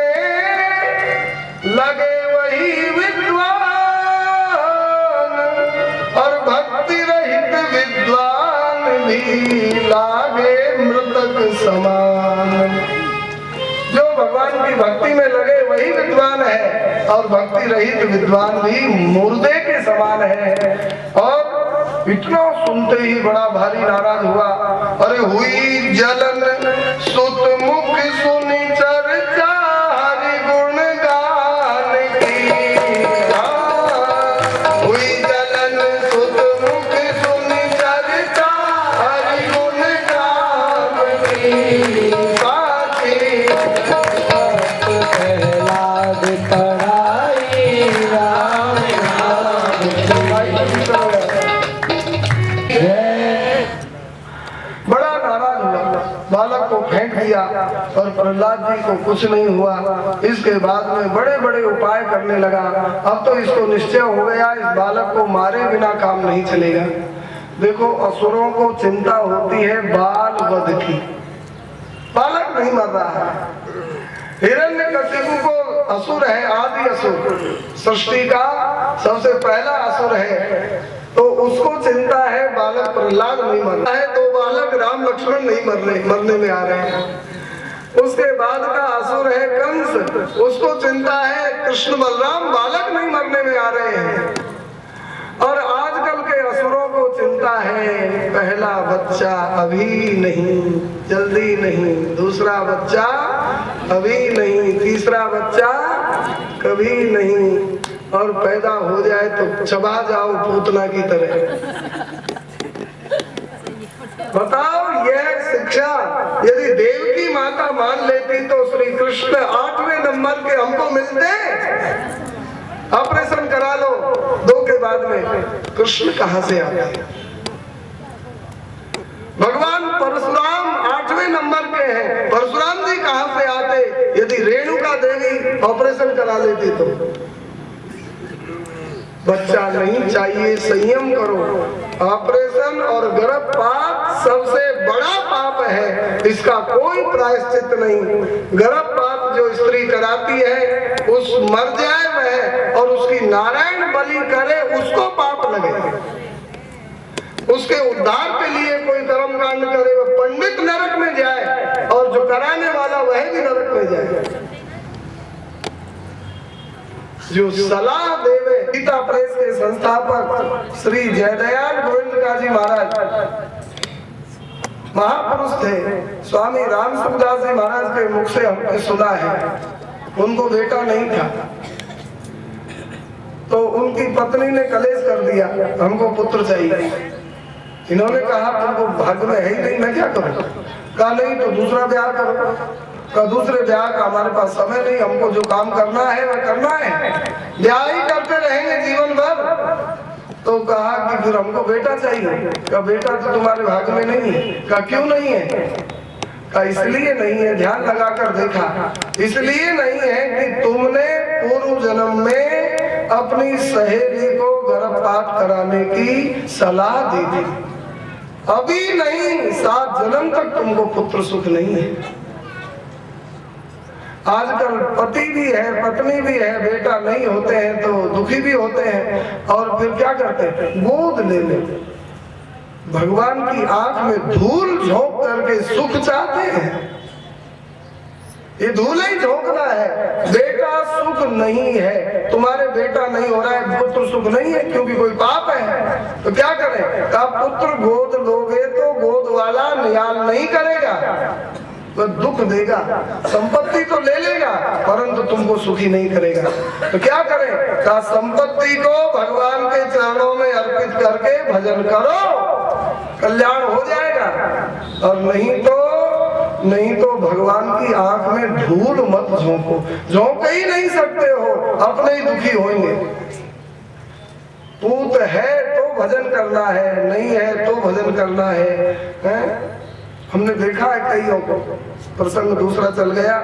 A: लगे वही विद्वान, और भक्ति रहित विद्वान भी लागे मृतक समान। जो भगवान की भक्ति में लगे वही विद्वान है और भक्ति रहित विद्वान भी मुर्दे के समान है। और इतना सुनते ही बड़ा भारी नाराज हुआ। अरे हुई जलन सुत मुख सुनी चर्चा हरि गुण गान की। हुई जलन सुत मुख सुनी चर्चा हरि गुण गान की।
B: प्रहलाद पढ़ाई राम
A: बड़ा नाराज हुआ, बालक को फेंक दिया और प्रहलाद जी को कुछ नहीं हुआ। इसके बाद में बड़े बड़े उपाय करने लगा। अब तो इसको निश्चय हो गया इस बालक को मारे बिना काम नहीं चलेगा। देखो असुरों को चिंता होती है बाल वध की, बालक नहीं मर रहा है। हिरण्यकशिपु को असुर है, आदि असुर, सृष्टि का सबसे पहला असुर है, तो उसको चिंता है बालक प्रहलाद नहीं मर रहा है, तो बालक राम लक्ष्मण नहीं मरने में आ रहे हैं। उसके बाद का असुर है कंस, उसको चिंता है कृष्ण बलराम बालक नहीं मरने में आ रहे हैं। और आजकल के असुरों को चिंता है पहला बच्चा अभी नहीं, जल्दी नहीं, दूसरा बच्चा अभी नहीं, तीसरा बच्चा कभी नहीं, और पैदा हो जाए तो चबा जाओ पूतना की तरह। बताओ यह शिक्षा यदि देवकी माता मान लेती तो श्री कृष्ण 8वें नंबर के हमको मिलते। ऑपरेशन करा लो 2 के बाद में, कृष्ण कहां से आते? भगवान परशुराम 8वें नंबर के हैं, परशुराम जी कहां से आते? यदि रेणुका देवी ऑपरेशन करा लेती तो। बच्चा नहीं चाहिए, संयम करो। ऑपरेशन और गर्भपात सबसे बड़ा पाप है, इसका कोई प्रायश्चित नहीं। गर्भपात जो स्त्री कराती है उस मर जाए वह और उसकी नारायण बलि करे उसको पाप लगे। उसके उद्धार के लिए कोई कर्म कांड करे वह पंडित नरक में जाए और जो कराने वाला वह भी नरक में जाए। जो सलाह देवे, गीता प्रेस के संस्थापक श्री जयदयाल गोविंद जी महाराज महापुरुष थे। स्वामी राम सुखदास जी महाराज के मुख से हमने सुना है, उनको बेटा नहीं था तो उनकी पत्नी ने कलेश कर दिया, हमको पुत्र चाहिए। इन्होंने कहा तुमको भाग्य में है ही नहीं, मैं क्या करूं? कहा नहीं तो दूसरा ब्याह करो। का दूसरे ब्याह का हमारे पास समय नहीं, हमको जो काम करना है वह करना है, ब्याह ही करते रहेंगे जीवन भर। तो कहा कि फिर हमको बेटा चाहिए। का बेटा तो तुम्हारे भाग्य में नहीं है। का क्यों नहीं है? का इसलिए नहीं है, ध्यान लगाकर देखा, इसलिए नहीं है कि तुमने पूर्व जन्म में अपनी सहेली को गर्भपात कराने की सलाह दी थी। अभी नहीं, 7 जन्म तक तुमको पुत्र सुख नहीं है। आजकल पति भी है, पत्नी भी है, बेटा नहीं होते हैं तो दुखी भी होते हैं और फिर क्या करते हैं? गोद ले लेते। भगवान की आंख में धूल झोंक करके सुख चाहते हैं। ये धूल ही झोंकना है। बेटा सुख नहीं है, तुम्हारे बेटा नहीं हो रहा है, पुत्र सुख नहीं है क्योंकि कोई पाप है। तो क्या करें? का पुत्र गोद लोगे तो गोद वाला न्याल नहीं करेगा, वह दुख देगा, संपत्ति तो ले लेगा परंतु तुमको सुखी नहीं करेगा। तो क्या करें? का संपत्ति को भगवान के चरणों में अर्पित करके भजन करो, कल्याण हो जाएगा। और नहीं तो भगवान की आंख में धूल मत झोंको। झोंक ही नहीं सकते हो, अपने ही दुखी होंगे। पूत है तो भजन करना है, नहीं है तो भजन करना है? हमने देखा है कईयों को, प्रसंग दूसरा चल गया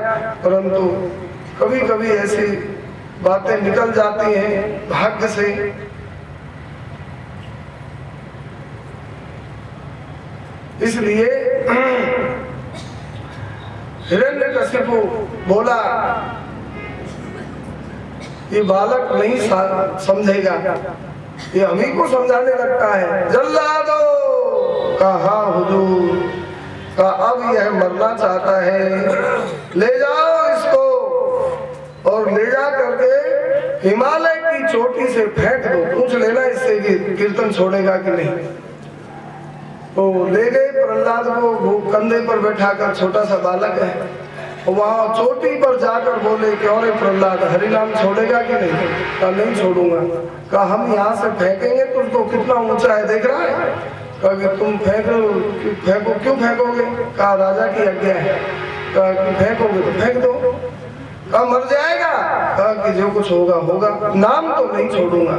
A: परंतु कभी कभी ऐसी बातें निकल जाती हैं भाग्य से। इसलिए हिरण्यकशिपु बोला ये बालक नहीं समझेगा, ये हम ही को समझाने लगता है। जल्लादो कहा हुजूर का अब यह मरना चाहता है, ले जाओ इसको और ले जा करके हिमालय की चोटी से फेंक दो, पूछ लेना इससे कि कीर्तन छोड़ेगा कि नहीं। तो ले गए प्रहलाद को, वो कंधे पर बैठा कर, छोटा सा बालक है, वहां चोटी पर जाकर बोले कि अरे प्रहलाद हरिनाम छोड़ेगा कि नहीं? कहा नहीं छोड़ूंगा। कहा हम यहाँ से फेंकेंगे तुझको, कितना ऊंचा है देख रहा है? कहा कि तुम फेंको, क्यों फेंकोगे? कहा राजा की आज्ञा है। कहा कि फेंकोगे तो फेंक दो। कहा मर जाएगा? कहा कि जो कुछ होगा होगा, नाम तो नहीं छोड़ूंगा।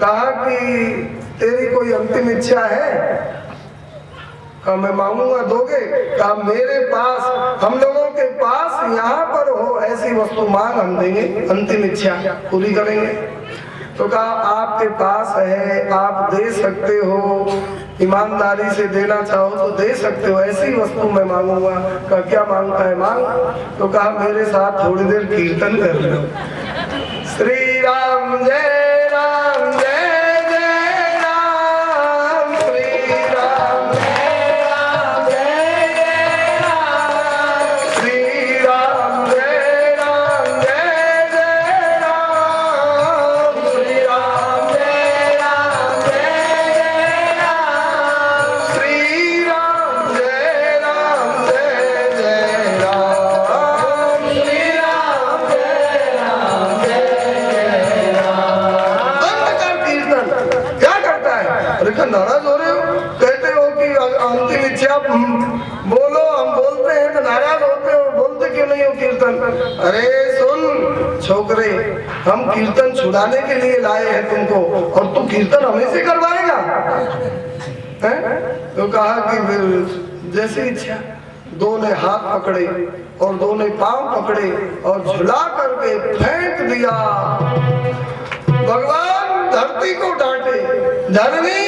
A: कहा कि तेरी कोई अंतिम इच्छा है? कहा मैं मांगूंगा, दोगे? कहा मेरे पास, हम लोगों के पास यहाँ पर हो ऐसी वस्तु मांग, हम देंगे, अंतिम इच्छा पूरी करेंगे। तो कहा आपके पास है, आप दे सकते हो, ईमानदारी से देना चाहो तो दे सकते हो, ऐसी वस्तु मैं मांगूंगा। कहा क्या मांगता है? मांग। तो कहा मेरे साथ थोड़ी देर कीर्तन कर लो, श्री राम जय राम जय नाराज हो रहे हो, कहते हो कि अंतिम इच्छा बोलो, हम बोलते हैं तो नाराज होते हो, बोलते क्यों नहीं हो कीर्तन? अरे सुन छोकरे, हम कीर्तन छुड़ाने के लिए लाए हैं तुमको, और तू कीर्तन हमें से करवाएगा? तो कहा कि जैसी इच्छा। दो ने हाथ पकड़े और दो ने पांव पकड़े और झुला करके फेंक दिया। भगवान धरती को डांटे, धरनी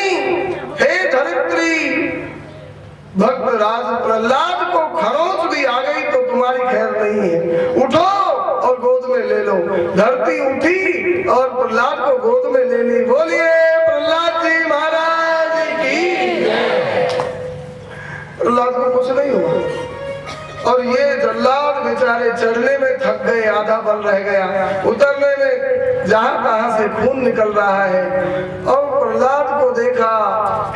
A: हे धरित्री, भक्त राज प्रहलाद को खरोंच भी आ गई तो तुम्हारी खैर नहीं है, उठो और गोद में ले लो। धरती उठी और प्रहलाद को गोद में ले ली। बोलिए प्रहलाद जी महाराज की। प्रहलाद को कुछ नहीं हुआ, और ये जल्लाद बेचारे चढ़ने में थक गए, आधा बल रह गया, उतरने में जहां कहां से खून निकल रहा है। और प्रहलाद को देखा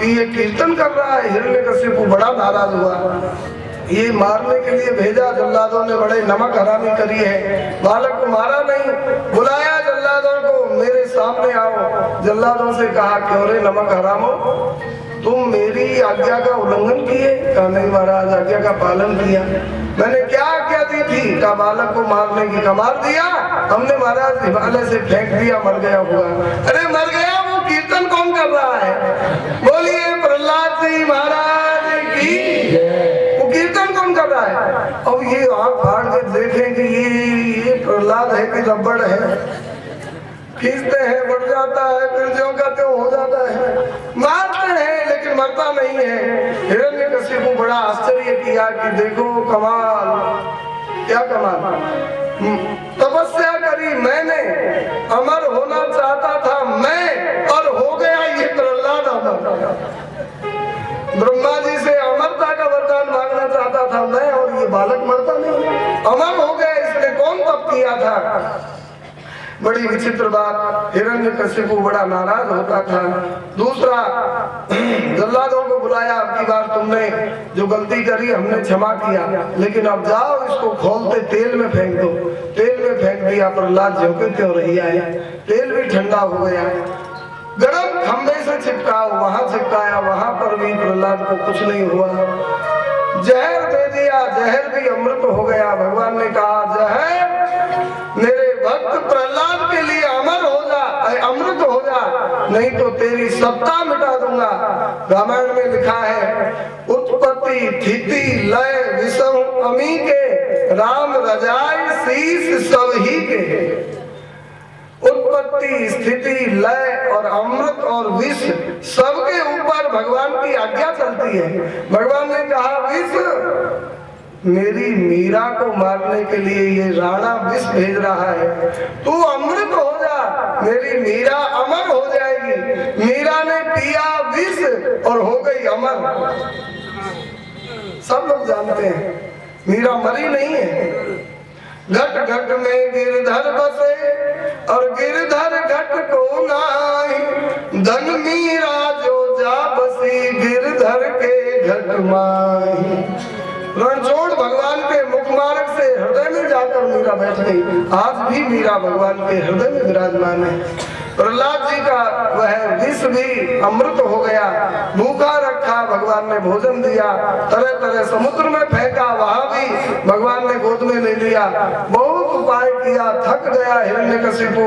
A: कि ये कीर्तन कर रहा है, हिरण्यकशिपु बड़ा नाराज हुआ, ये मारने के लिए भेजा। जल्लादों ने बड़े नमक हरामी करी है, बालक को मारा नहीं, बुलाया जल्लादों को, मेरे सामने आओ। जल्लादों से कहा क्यों रे नमक हरामो, तुम मेरी आज्ञा का उल्लंघन किए? कहा नहीं महाराज, आज्ञा का पालन किया। मैंने क्या आज्ञा दी थी? का बालक को मारने की। का मार दिया हमने महाराज, हिमालय से फेंक दिया, मर गया हुआ। अरे मर गया, वो कीर्तन कौन कर रहा है? बोलिए प्रहलाद जी महाराज की। वो कीर्तन कौन कर रहा है? अब ये आँख फाड़ के देखें कि ये प्रहलाद है कि रबड़ है, खींचते हैं बढ़ जाता है, फिर जो कहते हो जाता है, मारते हैं लेकिन मरता नहीं है। हिरण्यकशिपु बड़ा आश्चर्य किया कि देखो कमाल, क्या कमाल, तपस्या करी मैंने, अमर होना चाहता था मैं, और हो गया ये प्रहलाद अमर। ब्रह्मा जी से अमरता का वरदान मांगना चाहता था मैं, और ये बालक मरता नहीं, अमर हो गया। इसने कौन तप किया था? बड़ी विचित्र बात। हिरण्यकशिपु बड़ा नाराज होता था। दूसरा, जल्लादों को बुलाया, अब की बार तुमने जो गलती करी हमने क्षमा किया, लेकिन अब जाओ इसको खोलते तेल में फेंक दो। तेल में फेंक दिया। प्रहलाद झोंके त्यों रही आए, तेल भी ठंडा हो गया। गरम खंभे से चिपकाओ, वहां चिपकाया, वहां पर भी प्रहलाद को कुछ नहीं हुआ। जहर दे दिया, जहर भी अमृत हो गया। भगवान ने कहा जहर मेरे भक्त प्रहलाद के लिए अमर हो जा, अमृत हो जा, नहीं तो तेरी सत्ता मिटा दूंगा। रामायण में लिखा है उत्पत्ति स्थिति लय विषम अमी के, राम रजाई शीश सब ही के। उत्पत्ति स्थिति लय और अमृत और विष सबके ऊपर भगवान की आज्ञा चलती है। भगवान ने कहा विष मेरी मीरा को मारने के लिए ये राणा विष भेज रहा है, तू अमृत हो जा, मेरी मीरा अमर हो जाएगी। मीरा ने पिया विष और हो गई अमर। सब लोग जानते हैं मीरा मरी नहीं है, घट घट में गिरधर बसे और गिरधर घट को नाई, धन मीरा जो जा बसी गिरधर के घट माई। रणछोड़ भगवान के मुख मार्ग से हृदय में जाकर मीरा बैठ गई। आज भी मीरा भगवान के हृदय में विराजमान है। प्रहलाद जी का वह विष भी अमृत हो गया। भूखा रखा, भगवान ने भोजन दिया, तरह तरह समुद्र में फेंका, वहां भी भगवान ने गोद में ले लिया। बहुत उपाय किया, थक गया हिरण्यकशिपु।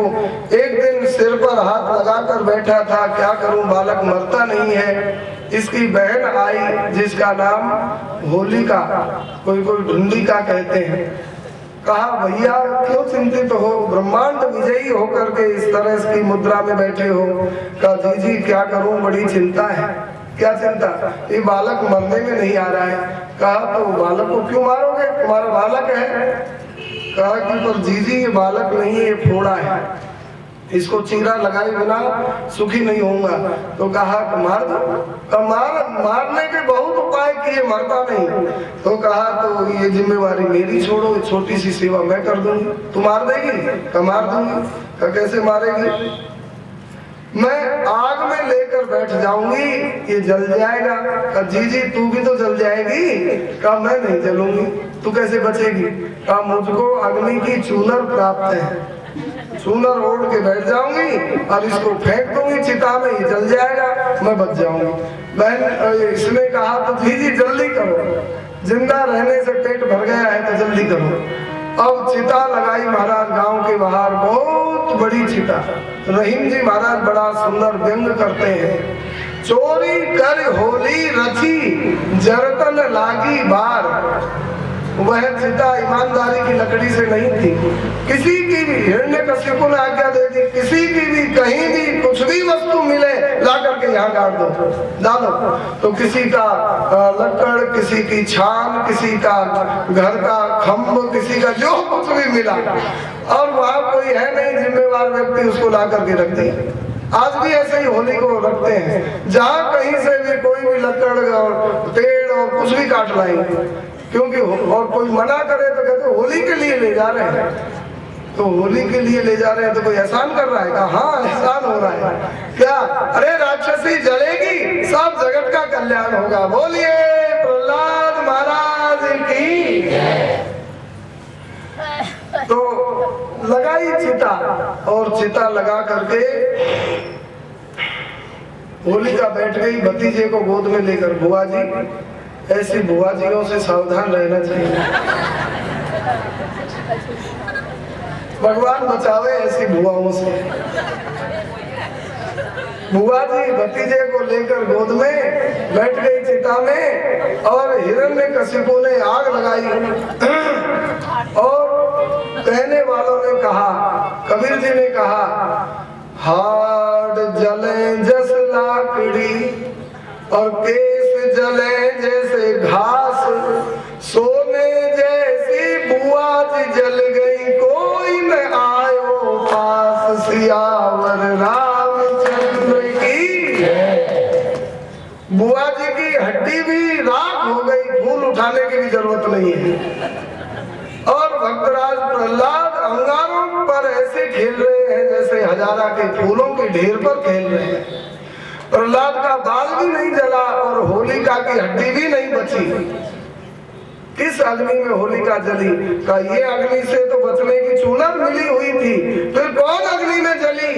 A: एक दिन सिर पर हाथ लगाकर बैठा था, क्या करूं बालक मरता नहीं है। इसकी बहन आई जिसका नाम होलिका, कोई कोई ढूंढिका कहते हैं। कहा भैया क्यों चिंतित हो, ब्रह्मांड विजयी होकर के इस तरह की मुद्रा में बैठे हो। कहा जी क्या करूं, बड़ी चिंता है। क्या चिंता, ये बालक मरने में नहीं आ रहा है। कहा तो बालक को क्यों मारोगे, तुम्हारा बालक है। कहा कि पर जी ये बालक नहीं है, ये फोड़ा है, इसको चीरा लगाए बिना सुखी नहीं होऊंगा। तो कहा मार दो। तो मारने के बहुत उपाय किए, मरता नहीं। तो कहा तो ये जिम्मेवारी मेरी छोड़ो, छोटी सी सेवा मैं कर दूंगी। तू मार देगी? तो मार दूंगी। तो कैसे मारेगी? मैं आग में लेकर बैठ जाऊंगी, ये जल जाएगा। कहा जी तू भी तो जल जाएगी। कहा मैं नहीं जलूंगी। तू कैसे बचेगी? कहा मुझको अग्नि की चूनर प्राप्त है, चूनर ओढ़ के बैठ जाऊंगी और इसको फेंक दूंगी चिता में, ये जल जाएगा, मैं बच जाऊंगी। बहन इसने कहा तो जी जल्दी करो, जिंदा रहने से पेट भर गया है तो जल्दी करो। अब चिता लगाई महाराज गांव के बाहर, बहुत बड़ी चिता। रहीम जी महाराज बड़ा सुंदर व्यंग करते हैं। चोरी कर होली रची जरतन लागी बार। वह चिता ईमानदारी की लकड़ी से नहीं थी। किसी की भी, हिरण्यकशिपु ने आज्ञा दे दी, किसी की भी कहीं भी कुछ भी वस्तु मिले ला करके यहाँ गाड़ दो, डालो। तो किसी का लकड़, किसी की छान, किसी का घर का खम्भ, किसी का जो कुछ भी मिला, और वहाँ कोई है नहीं जिम्मेवार व्यक्ति, उसको ला करके रख दिया। आज भी ऐसे ही होली को रखते हैं, जहाँ कहीं से भी कोई भी लकड़ और पेड़ और कुछ भी काट लाएंगे, क्योंकि और कोई मना करे तो कहते होली के लिए ले जा रहे हैं। तो होली के लिए ले जा रहे हैं तो कोई एहसान कर रहा है? कहा हाँ एहसान हो रहा है। क्या? अरे राक्षसी जलेगी, सब जगत का कल्याण होगा। बोलिए प्रहलाद महाराज की। तो लगाई चिता, और चिता लगा करके होलिका बैठ गई भतीजे को गोद में लेकर। बुआ जी, ऐसी बुआ जियों से सावधान रहना चाहिए, भगवान बचावे ऐसी बुआओं से। बुआ जी भतीजे को लेकर गोद में बैठ गई चिता में, और हिरण्यकशिपु ने आग लगाई। और कहने वालों ने कहा, कबीर जी ने कहा, हाड़ जले जस लाकड़ी और केस जले जैसे घास, सोने जैसी बुआ जी जल गई, कोई न आयो पास। सियावर रामचंद्र की। बुआ जी की हड्डी भी राख हो गई, फूल उठाने की भी जरूरत नहीं है। और भक्तराज प्रहलाद अंगारों पर ऐसे खेल रहे हैं जैसे हजारा के फूलों के ढेर पर खेल रहे हैं। प्रहलाद का बाल भी नहीं जला और होलिका की हड्डी भी नहीं बची। किस अग्नि में होलिका जली? का ये अग्नि से तो बचने की चूनर मिली हुई थी, फिर कौन अग्नि में जली?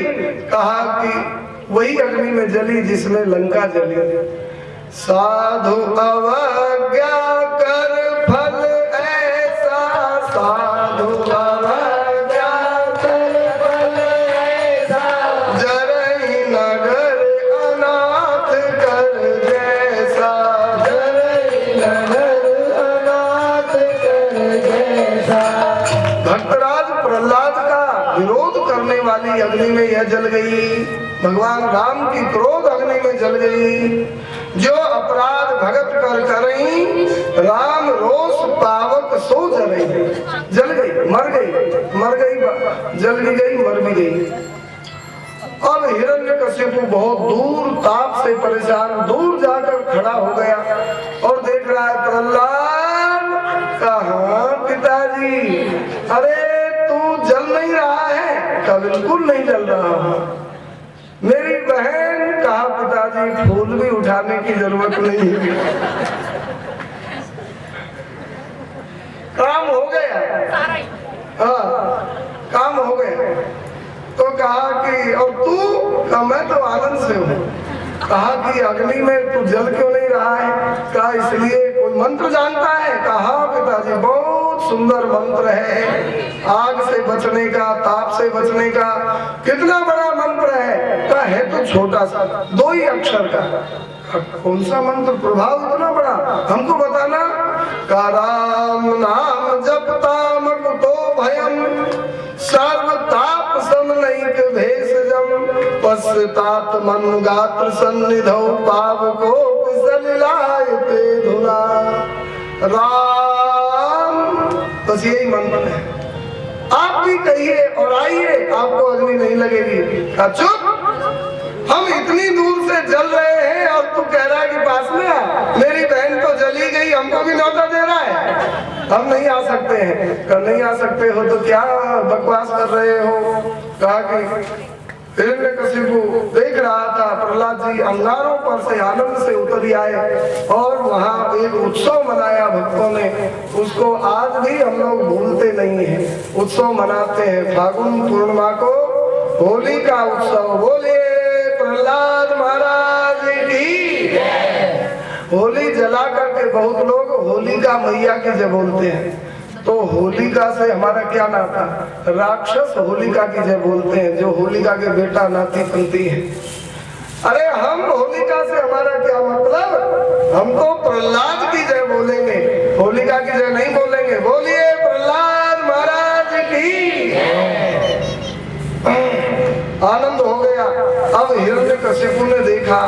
A: कहा कि वही अग्नि में जली जिसमें लंका जली। साधु अवज्ञा कर फल ऐसा, साधु अवज्ञा कर फल ऐसा, जरई नगर अनाथ कर जैसा, जरई नगर अनाथ कर जैसा। भक्तराज प्रहलाद का विरोध करने वाली अग्नि में यह जल गई, भगवान राम की क्रोध अग्नि में जल गई। जो अपराध भगत कर करई, राम रोष पावक सो जलई। जल गई, मर गई, जल भी गई, मर भी गई। अब हिरण्यकशिपु बहुत दूर ताप से परेशान, दूर जाकर खड़ा हो गया और देख रहा है प्रहलाद। कहाँ पिताजी? अरे का बिल्कुल नहीं जल रहा हूँ। मेरी बहन कहा पिताजी फूल भी उठाने की जरूरत नहीं है, काम हो गया। हाँ, काम हो गया। तो कहा कि और तू? कहा मैं तो आनंद से हूँ। कहा कि अग्नि में तू जल क्यों नहीं रहा है? कहा इसलिए। कोई मंत्र जानता है? कहा पिताजी बहुत सुंदर मंत्र है, आग से बचने का, ताप से बचने का। कितना बड़ा मंत्र है? कहा है तो छोटा सा, 2 ही अक्षर का। कौन सा मंत्र, प्रभाव इतना बड़ा, हमको बताना। का राम नाम जपता मकुतो भयम, सर्व ताप समनैक भेषजम, पश्चात मन गात्र सन्निधौ पावको सलिलायते धुना। राम, बस यही मंत्र है। आप भी कहिए और आइए, आपको अग्नि नहीं लगेगी। चुप, हम इतनी दूर से जल रहे हैं और तू कह रहा है कि पास में आ। मेरी बहन तो जली गई, हमको भी न्योता दे रहा है, हम नहीं आ सकते हैं। कहा नहीं आ सकते हो तो क्या बकवास कर रहे हो? कहा कि हिरण्यकशिपु देख रहा था प्रहलाद जी अंगारों पर से आनंद से उतर आए और वहाँ एक उत्सव मनाया भक्तों ने। उसको आज भी हम लोग भूलते नहीं हैं, उत्सव मनाते हैं। फागुन पूर्णिमा को होली का उत्सव। बोलिए प्रहलाद महाराज की। होली जला करके बहुत लोग होलिका मैया की जय बोलते हैं। तो होलिका से हमारा क्या नाता? राक्षस होलिका की जय बोलते हैं, जो होलिका के बेटा नाती बनती है। अरे हम होलिका से हमारा क्या मतलब? हम तो प्रहलाद की जय बोलेंगे, होलिका की जय नहीं बोलेंगे। बोलिए प्रहलाद महाराज की। आनंद हो गया। अब हिरण्यकशिपु ने देखा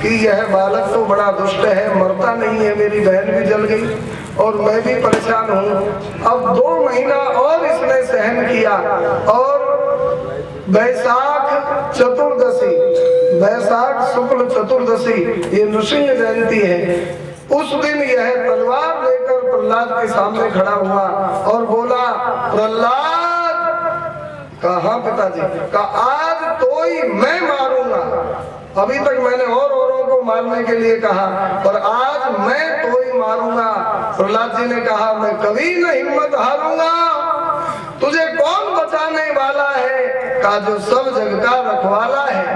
A: कि यह बालक तो बड़ा दुष्ट है, मरता नहीं है, मेरी बहन भी जल गई और मैं भी परेशान हूँ। अब 2 महीना और इसने सहन किया और वैशाख चतुर्दशी, वैशाख शुक्ल चतुर्दशी, ये नृसिंह जयंती है, उस दिन यह तलवार लेकर प्रहलाद के सामने खड़ा हुआ और बोला प्रहलाद। कहा पिताजी? कहा आज तो ही मैं मारूंगा। अभी तक मैंने और औरों को मारने के लिए कहा, पर आज मैं तो ही मारूंगा। प्रहलाद जी ने कहा मैं कभी न हिम्मत हारूंगा। तुझे कौन बचाने वाला है? कहा जो सब जग का रखवाला है।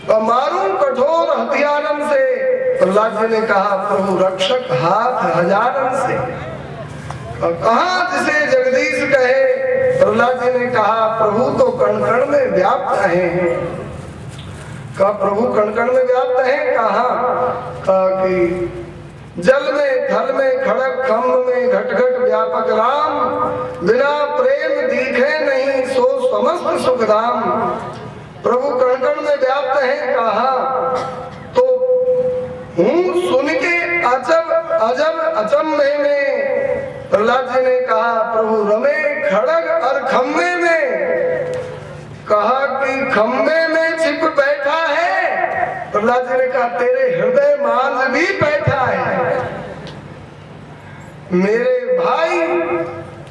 A: तो मारूं कठोर हथियारन से। प्रहलाद जी ने कहा प्रभु रक्षक हाथ हजारन से। कहा जिसे जगदीश कहे। प्रहलाद जी ने कहा प्रभु तो कण कण में व्याप्त है। कहा प्रभु कण कण में व्याप्त है? कहा कि जल में थल में खड़क खम्भ में घट घट व्यापक राम, बिना प्रेम दिखे नहीं सो समस्त सुखधाम। प्रभु कण कण में व्याप्त है। कहा तो हूँ सुन के अजब अजब अचंभे में। प्रहलाद जी ने कहा प्रभु रमे खड़ग और खम्भे में। कहा कि खम्भे में छिप बैठा है। प्रहलाद जी ने कहा तेरे हृदय मांझ भी बैठा है। मेरे भाई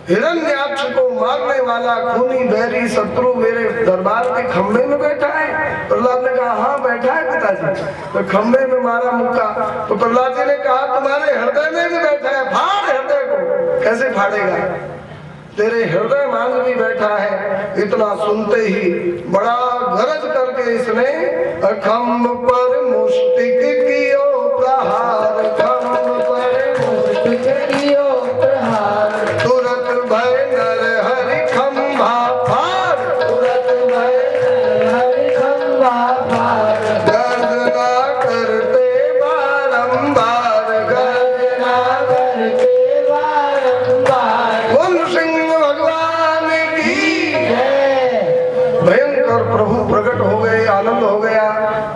A: हिरण्याक्ष को मारने वाला खूनी बैरी शत्रु मेरे दरबार के खम्भे में बैठा है। प्रहलाद ने कहा हाँ बैठा है पिताजी। तो खम्भे में मारा मुक्का। तो प्रहलाद जी ने कहा तुम्हारे हृदय में भी बैठा है, फाड़ हृदय को। कैसे फाड़ेगा? तेरे हृदय मांझ भी बैठा है। इतना सुनते ही बड़ा गरज करके इसने खम्भ पर मुष्टिक कियो प्रहार, खम्भ पर मुष्टिक कियो प्रहार। तुरत भय नर हरि खम्भा फाड़, तुरत भय नर हरि खम्भा फाड़। गर्जना करते बारंबार, गर्जना करते बारंबार। बोल सिंह भगवान की जय। भयंकर प्रभु प्रकट हो गए, आनंद हो गया।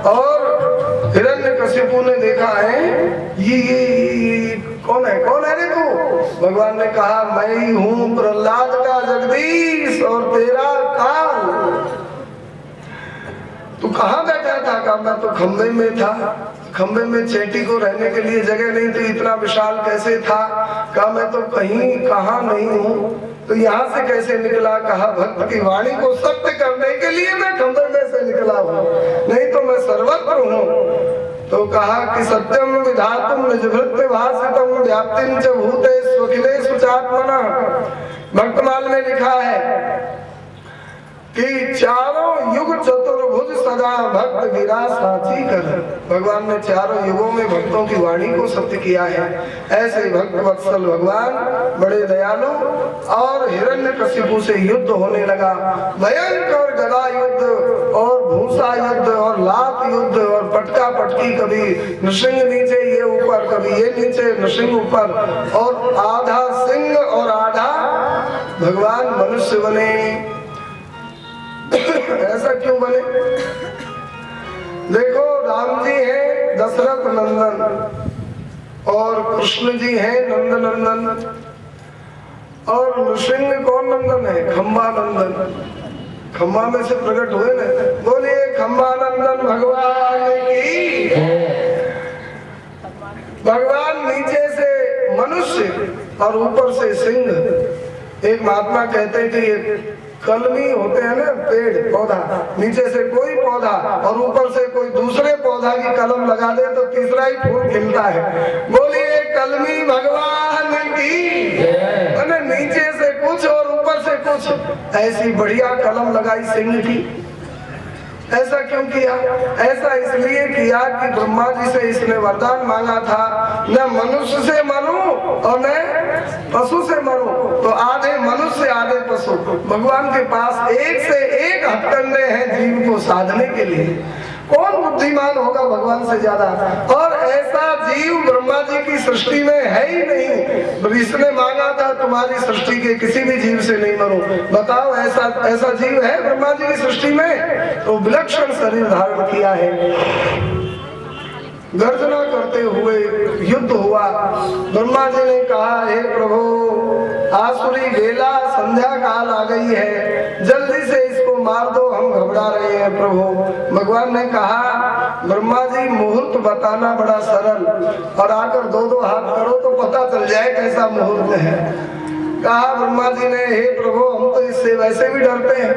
A: और हिरण्यकशिपु ने देखा है ये कौन है? कौन है रे तू? भगवान ने कहा मैं ही हूँ प्रहलाद का जगदीश और तेरा काल। तू कहाँ बैठा था? कहा मैं तो खम्भे में था। खंबे में चेटी को रहने के लिए जगह नहीं थी, इतना विशाल कैसे था। कहा मैं तो कहीं कहाँ नहीं हूँ, तो यहाँ से कैसे निकला। कहा भक्त की वाणी को सत्य करने के लिए मैं खंबे में से निकला हूँ, नहीं तो मैं सर्वत्र हूँ। तो कहा कि सत्यम विधातुम निजभृत्य भासितम व्याप्तिं च भूतेषु अखिलेषु चात्मना। भक्तमाल में लिखा है कि चारों युग चतुर्भुज सदा भक्त गिरा साची कर। भगवान ने चारों युगों में भक्तों की वाणी को सत्य किया है। ऐसे भक्त वत्सल भगवान बड़े दयालु। और हिरण्यकशिपु से युद्ध होने लगा, भयंकर गदा युद्ध और भूसा युद्ध और लात युद्ध और पटका पटकी, कभी नृसिंह नीचे ये ऊपर, कभी ये नीचे नृसिंह ऊपर, और आधा सिंह और आधा भगवान मनुष्य बने। ऐसा क्यों बने? देखो राम जी हैं दशरथ नंदन और कृष्ण जी हैं नंद नंदन, और नृसिंह कौन नंदन है? खम्बा नंदन। खम्बा में से प्रकट हुए ना, बोलिए खम्बा नंदन भगवान की। भगवान नीचे से मनुष्य और ऊपर से सिंह। एक महात्मा कहते हैं कि ये कलमी होते हैं ना, पेड़ पौधा, नीचे से कोई पौधा और ऊपर से कोई दूसरे पौधा की कलम लगा दे तो तीसरा ही फूल खिलता है। बोलिए कलमी भगवान की। नीचे से कुछ और ऊपर से कुछ, ऐसी बढ़िया कलम लगाई सिंह की। ऐसा क्यों किया? ऐसा इसलिए किया कि ब्रह्मा जी से इसने वरदान मांगा था, न मनुष्य से मरूं और न पशु से मरूं। तो आधे मनुष्य आधे पशु। भगवान के पास एक से एक हथकंडे हैं जीव को साधने के लिए। कौन बुद्धिमान होगा भगवान से ज्यादा? और ऐसा जीव ब्रह्मा जी की सृष्टि में है ही नहीं। इसने मांगा था तुम्हारी सृष्टि के किसी भी जीव से नहीं मरूं। बताओ ऐसा जीव है ब्रह्मा जी की सृष्टि में? तो विलक्षण शरीर धारण किया है। गर्जना करते हुए युद्ध हुआ। ब्रह्मा जी ने कहा हे प्रभु, आसुरी बेला संध्या काल आ गई है, जल्दी से इसको मार दो, हम घबरा रहे हैं प्रभु। भगवान ने कहा ब्रह्मा जी मुहूर्त बताना बड़ा सरल, और आकर दो दो हाथ करो तो पता चल जाए कैसा मुहूर्त है। कहा ब्रह्मा जी ने हे प्रभु हम तो इससे वैसे भी डरते हैं,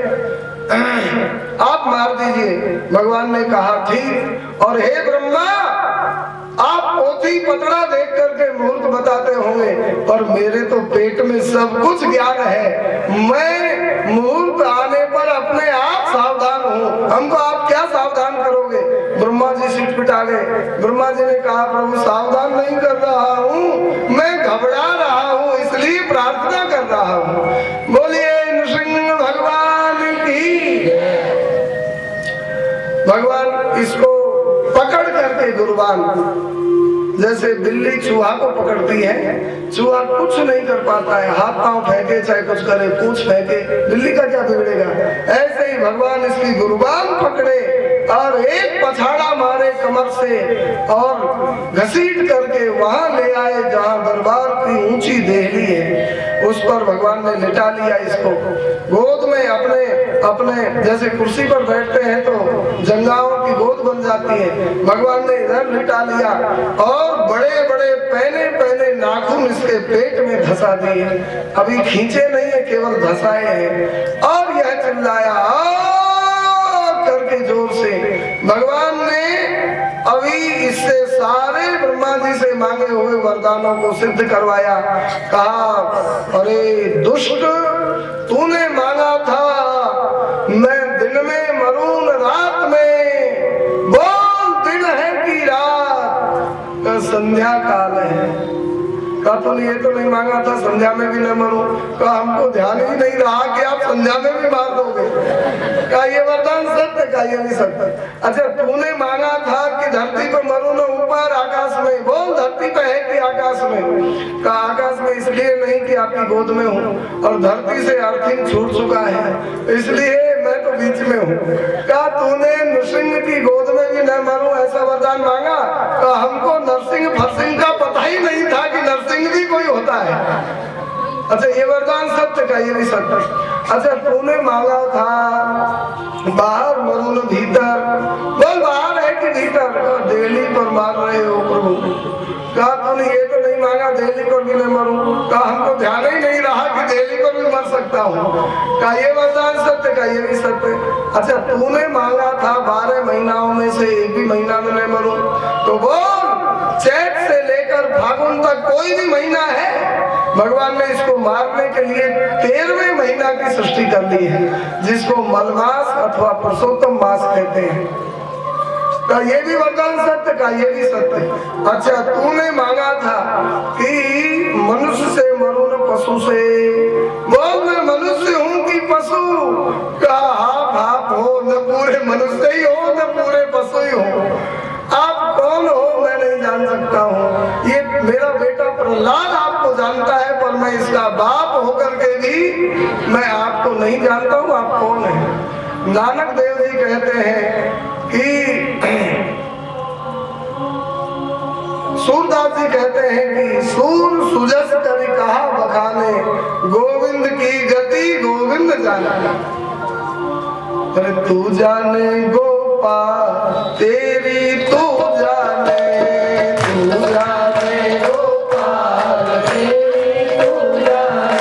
A: आप मार दीजिए। भगवान ने कहा ठीक। और हे ब्रह्मा, आप पोथी पतड़ा देख करके मुहूर्त बताते होंगे, पर मेरे तो पेट में सब कुछ ज्ञान है। मैं मुहूर्त आने पर अपने आप सावधान हूँ, हमको आप क्या सावधान करोगे? ब्रह्मा जी सिटपिटा गए। ब्रह्मा जी ने कहा प्रभु सावधान नहीं कर रहा हूँ, मैं घबरा रहा हूँ, इसलिए प्रार्थना कर रहा हूँ। बोलिए नृसिंह भगवान की। भगवान इसको पकड़ करके गुरुवान, जैसे बिल्ली चूहा को पकड़ती है, चूहा कुछ नहीं कर पाता है, हाथ पांव फेंके चाहे कुछ करे, पूंछ फेंके, बिल्ली का क्या बिगड़ेगा। ऐसे ही भगवान इसकी गुरुबान पकड़े और एक पछाड़ा मारे कमर से और घसीट करके वहां ले आए जहां दरबार की ऊंची देहली है। उस पर भगवान ने लिटा लिया इसको गोद में, अपने जैसे कुर्सी पर बैठते हैं तो जंगाओं की गोद बन जाती है। भगवान ने इधर लिटा लिया और बड़े बड़े पहने पहने नाखून इसके पेट में धसा दिए। अभी खींचे नहीं है, केवल धसाए हैं। और यह चिल्लाया करके जोर से। भगवान ने अभी इससे सारे ब्रह्मा जी से मांगे हुए वरदानों को सिद्ध करवाया। कहा अरे दुष्ट, तूने मांगा था मैं दिन में मरूं न रात में, बोल दिन है कि रात? संध्या काल है। कहा तूने ये तो नहीं मांगा था संध्या में भी न मरूं। कहा हमको ध्यान ही नहीं रहा कि आप संध्या में भी मार दोगे। कहा ये वरदान सत्य, कहा ये नहीं सत्य। अच्छा तूने मांगा था कि धरती पर मरूं न ऊपर आकाश में, बोल धरती पे है कि आकाश में? कहा आकाश में इसलिए नहीं कि आपकी गोद में हूँ और धरती से अर्थिंग छूट चुका है, इसलिए मैं तो बीच में हूँ। कहा तूने नृसिंह की गोद में भी न मरूं ऐसा वरदान मांगा? कहा हमको नरसिंह फरसिंह का पता ही नहीं था कि नरसिंह भी कोई होता है। अच्छा ये वरदान सत्य का, ये भी सत्य। अच्छा तूने मांगा था बाहर मरूं न भीतर, बोल बाहर है के भीतर दिल्ली पर मार रहे हो प्रभु। कहा तूने ये तो नहीं मांगा दिल्ली पर भी नहीं मरूं। कहा हमको ध्यान ही नहीं रहा कि दिल्ली पर भी मर सकता हूँ। कहा ये वरदान सत्य, का ये भी सत्य। अच्छा तूने मांगा था 12 महीनाओं में से एक भी महीना में नहीं मरूं, तो बोल चैत से लेकर फागुन तक कोई भी महीना है, भगवान ने इसको मारने के लिए 13वें महीना की सृष्टि कर ली है, जिसको मलमास अथवा पुरुषोत्तम मास कहते हैं। का ये भी वरदान सत्य, का ये भी सत्य। अच्छा तूने मांगा था कि मनुष्य से मरूं न पशु से, बोल मैं मनुष्य हूँ कि पशु। का आप हो, न पूरे मनुष्य ही हो न पूरे पशु ही हो। आप कौन हो मैं नहीं जान सकता हूँ। ये मेरा बेटा प्रहलाद आपको जानता है, पर मैं इसका बाप होकर के भी मैं आपको नहीं जानता हूँ, आप कौन है। नानक देव जी कहते हैं कि सूरदास जी कहते हैं कि सूर सुजस कवि कहा बखाने, गोविंद की गति गोविंद जाने। अरे तू जाने गोपाल तेरी तू जाने, तू जाने गोपाल तेरी तू जाने,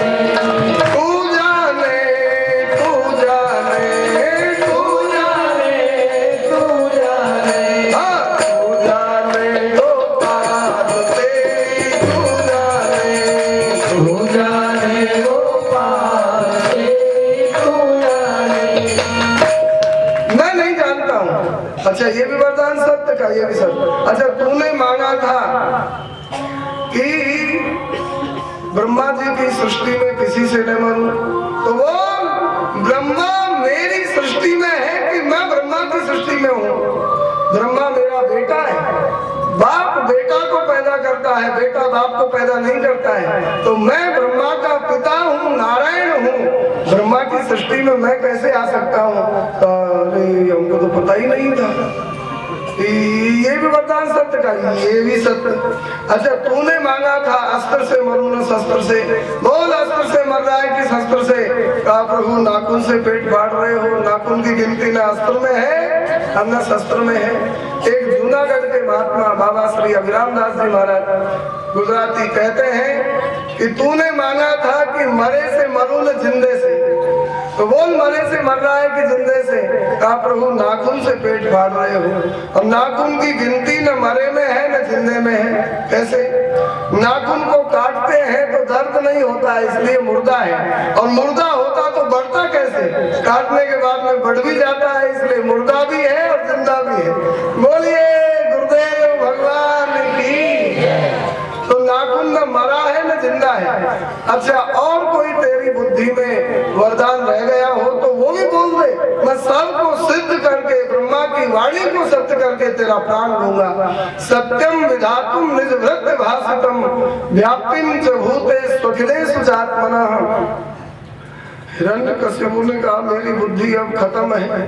A: तू जाने तू जाने तू जाने तू जाने, हाँ तू जाने गोपाल तेरी तू जाने, तू जाने गोपाल तेरी तू जाने। मैं नहीं जानता हूँ। अच्छा ये भी वरदान सत्य, का ये भी सत्य। अच्छा तूने मांगा था कि ब्रह्मा जी की सृष्टि में किसी से न मरूं, तो वो ब्रह्मा मेरी सृष्टि में है कि मैं ब्रह्मा की सृष्टि में हूँ। ब्रह्मा मेरा बेटा है, बाप बेटा को पैदा करता है, बेटा बाप को पैदा नहीं करता है। तो मैं ब्रह्मा का पिता हूँ, नारायण हूँ। ब्रह्मा की सृष्टि में मैं कैसे आ सकता हूँ? अरे हमको तो पता ही नहीं था। ये भी वरदान सत्य, का ये भी सत्य। अच्छा तूने मांगा था अस्त्र से मरूं न शस्त्र से, बोल अस्त्र से मर रहा है कि शस्त्र से। कहा प्रभु नाखून से पेट फाड़ रहे हो, नाखून की गिनती न अस्त्र में है न शस्त्र में है। एक जूनागढ़ के महात्मा बाबा श्री अभिराम दास जी महाराज गुजराती कहते हैं कि तूने मांगा था कि मरे से मरूं न जिंदे से, तो बोल मरे से मर रहा है कि जिंदे से। कहा प्रभु नाखून से पेट फाड़ रहे हो, अब नाखून की गिनती न मरे में है न जिंदे में है। कैसे? नाखून को काटते हैं तो दर्द नहीं होता है, इसलिए मुर्दा है, और मुर्दा होता तो बढ़ता कैसे? काटने के बाद में बढ़ भी जाता है, इसलिए मुर्दा भी है और जिंदा भी है। बोलिए गुरुदेव भगवान की। तो नाखून न मरा है न जिंदा है। अच्छा और कोई तेरी बुद्धि में वरदान रह गया हो तो वो भी बोल दे, मैं सबको सिद्ध करके ब्रह्मा की वाणी को सत्य करके तेरा प्राण लूंगा। सत्यम विधातुम निज वृत्त भाषितम, व्याप्तिम च भूते स्वखिलेषु चात्मनः। हिरण्यकशिपु ने कहा मेरी बुद्धि अब खत्म है,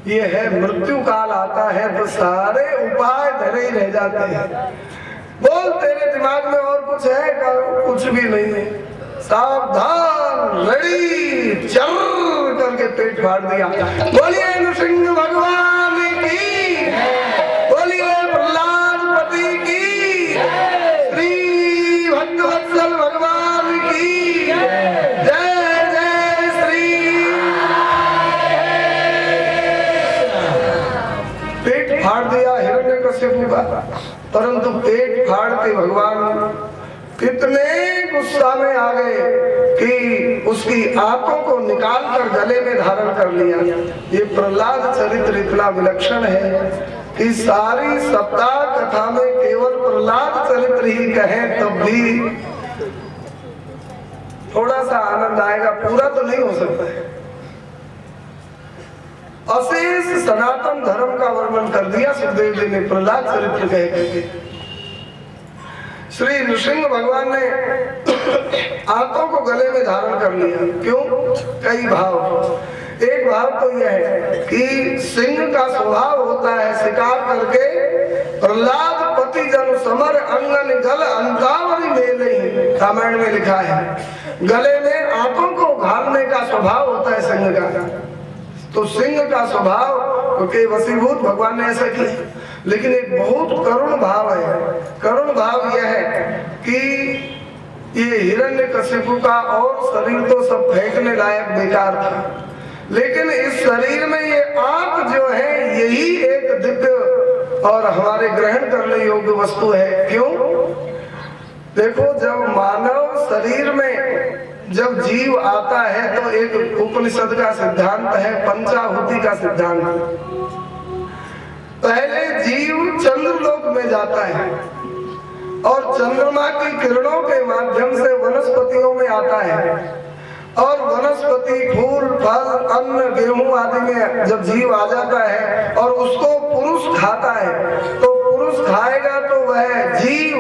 A: ये है मृत्यु काल आता है तो सारे उपाय धरे ही रह जाते हैं। बोल तेरे दिमाग में और कुछ है? कुछ भी नहीं है। सावधान, रेडी, चल करके पेट फाड़ दिया। बोलिए नृसिंह भगवान की, बोलिए प्रहलाद पति की, श्री भक्तवत्सल भगवान की जय जय श्री। पेट फाड़ दिया हिरण्यकशिपु का, परंतु पेट फाड़ के भगवान इतने गुस्सा में आ गए कि उसकी आंखों को निकाल कर गले में धारण कर लिया। ये प्रहलाद चरित्र इतना विलक्षण है कि सारी सप्ताह कथा में केवल प्रहलाद चरित्र ही कहें तब भी थोड़ा सा आनंद आएगा, पूरा तो नहीं हो सकता है। अशेष सनातन धर्म का वर्णन कर दिया सुखदेव जी ने प्रहलाद चरित्र कह करके। श्री नृसिंह भगवान ने आंखों को गले में धारण कर लिया। क्यों? कई भाव। एक भाव तो यह है कि सिंह का स्वभाव होता है शिकार करके, प्रहलाद पति जन समर अंगन गल अंतावरी मेले, रामायण में लिखा है। गले में आंखों को घालने का स्वभाव होता है सिंह का। तो सिंह का स्वभाव के वशीभूत भगवान ने ऐसा किया। लेकिन एक बहुत करुण भाव है। करुण भाव यह है कि ये हिरण्यकशिपु का और शरीर तो सब फेंकने लायक बेकार था, लेकिन इस शरीर में ये आंख जो है यही एक दिव्य और हमारे ग्रहण करने योग्य वस्तु है। क्यों? देखो, जब मानव शरीर में जब जीव आता है तो एक उपनिषद का सिद्धांत है, पंचाहुति का सिद्धांत। पहले जीव चंद्रलोक में जाता है और चंद्रमा की किरणों के माध्यम से वनस्पतियों में आता है, और वनस्पति फूल फल अन्न गेहूं आदि में जब जीव आ जाता है और उसको पुरुष खाता है, तो पुरुष खाएगा तो वह जीव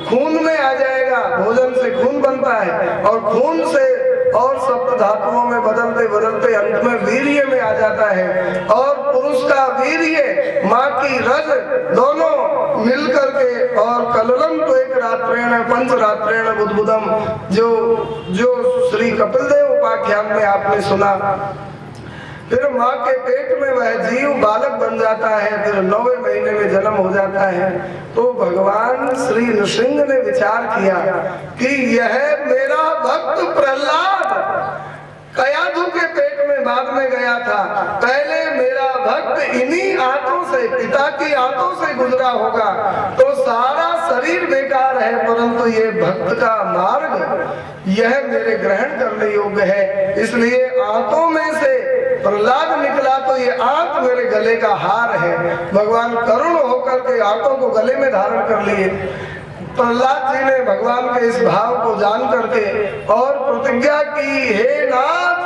A: खून में आ जाएगा, भोजन से खून बनता है और खून से और सप्त धातुओं में बदलते बदलते अंत में वीर्य में आ जाता है, और पुरुष का वीर्य माँ की रज दोनों मिलकर के, और कललम तो एक रात्रेण पंच रात्रेण बुद्बुदम, जो श्री कपिल देव उपाख्यान में आपने सुना। फिर माँ के पेट में वह जीव बालक बन जाता है, फिर 9वें महीने में जन्म हो जाता है। तो भगवान श्री नृसिंह ने विचार किया कि यह मेरा भक्त प्रहलाद कयाधु के पेट में बाद में गया था, पहले मेरा भक्त इन्हीं आंतों से, पिता की आंतों से गुजरा होगा, तो सारा शरीर बेकार है, परंतु ये भक्त का मार्ग यह मेरे ग्रहण करने योग्य है। इसलिए आंतों में से प्रहलाद निकला तो ये आंत मेरे गले का हार है। भगवान करुण होकर के आंतों को गले में धारण कर लिए। प्रहलाद जी ने भगवान के इस भाव को जान करके और प्रतिज्ञा की, हे नाथ,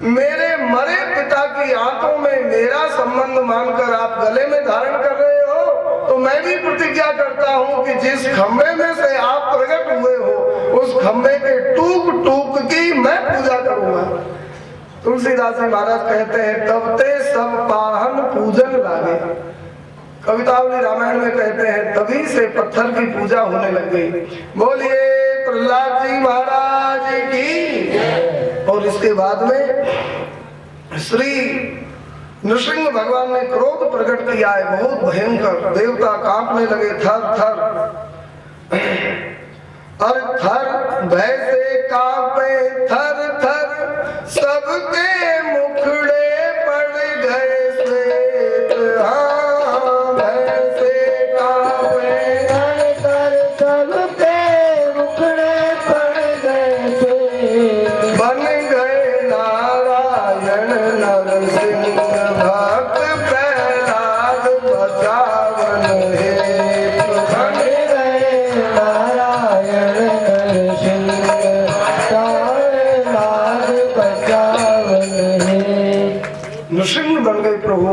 A: मेरे मरे पिता की आंतों में मेरा संबंध मानकर आप गले में धारण कर रहे हो, तो मैं भी प्रतिज्ञा करता हूँ कि जिस खंबे में से आप प्रकट हुए हो उस खंबे के टूक टूक की मैं पूजा करूंगा। तुलसीदास जी महाराज कहते हैं, तब ते सब पाहन पूजन लागे। कवितावली रामायण में कहते हैं, तभी से पत्थर की पूजा होने लग गई। बोलिए प्रहलाद जी महाराज की। और इसके बाद में श्री नृसिंह भगवान ने क्रोध प्रकट किया है, बहुत भयंकर। देवता कांपने लगे, थर थर, और थर भय से कांपे थर थर, सबके मुखड़े पड़ गए श्वेत। हाँ, भय से कांपे थर थर, सबके मुखड़े पड़ गए श्वेत। बन गए नारायण नरसिंह भक्त प्रहलाद बचावन हेतु। बन गए नारायण नरसिंह प्रहलाद बचावन हेतु। नृसिंह बन गए प्रभु।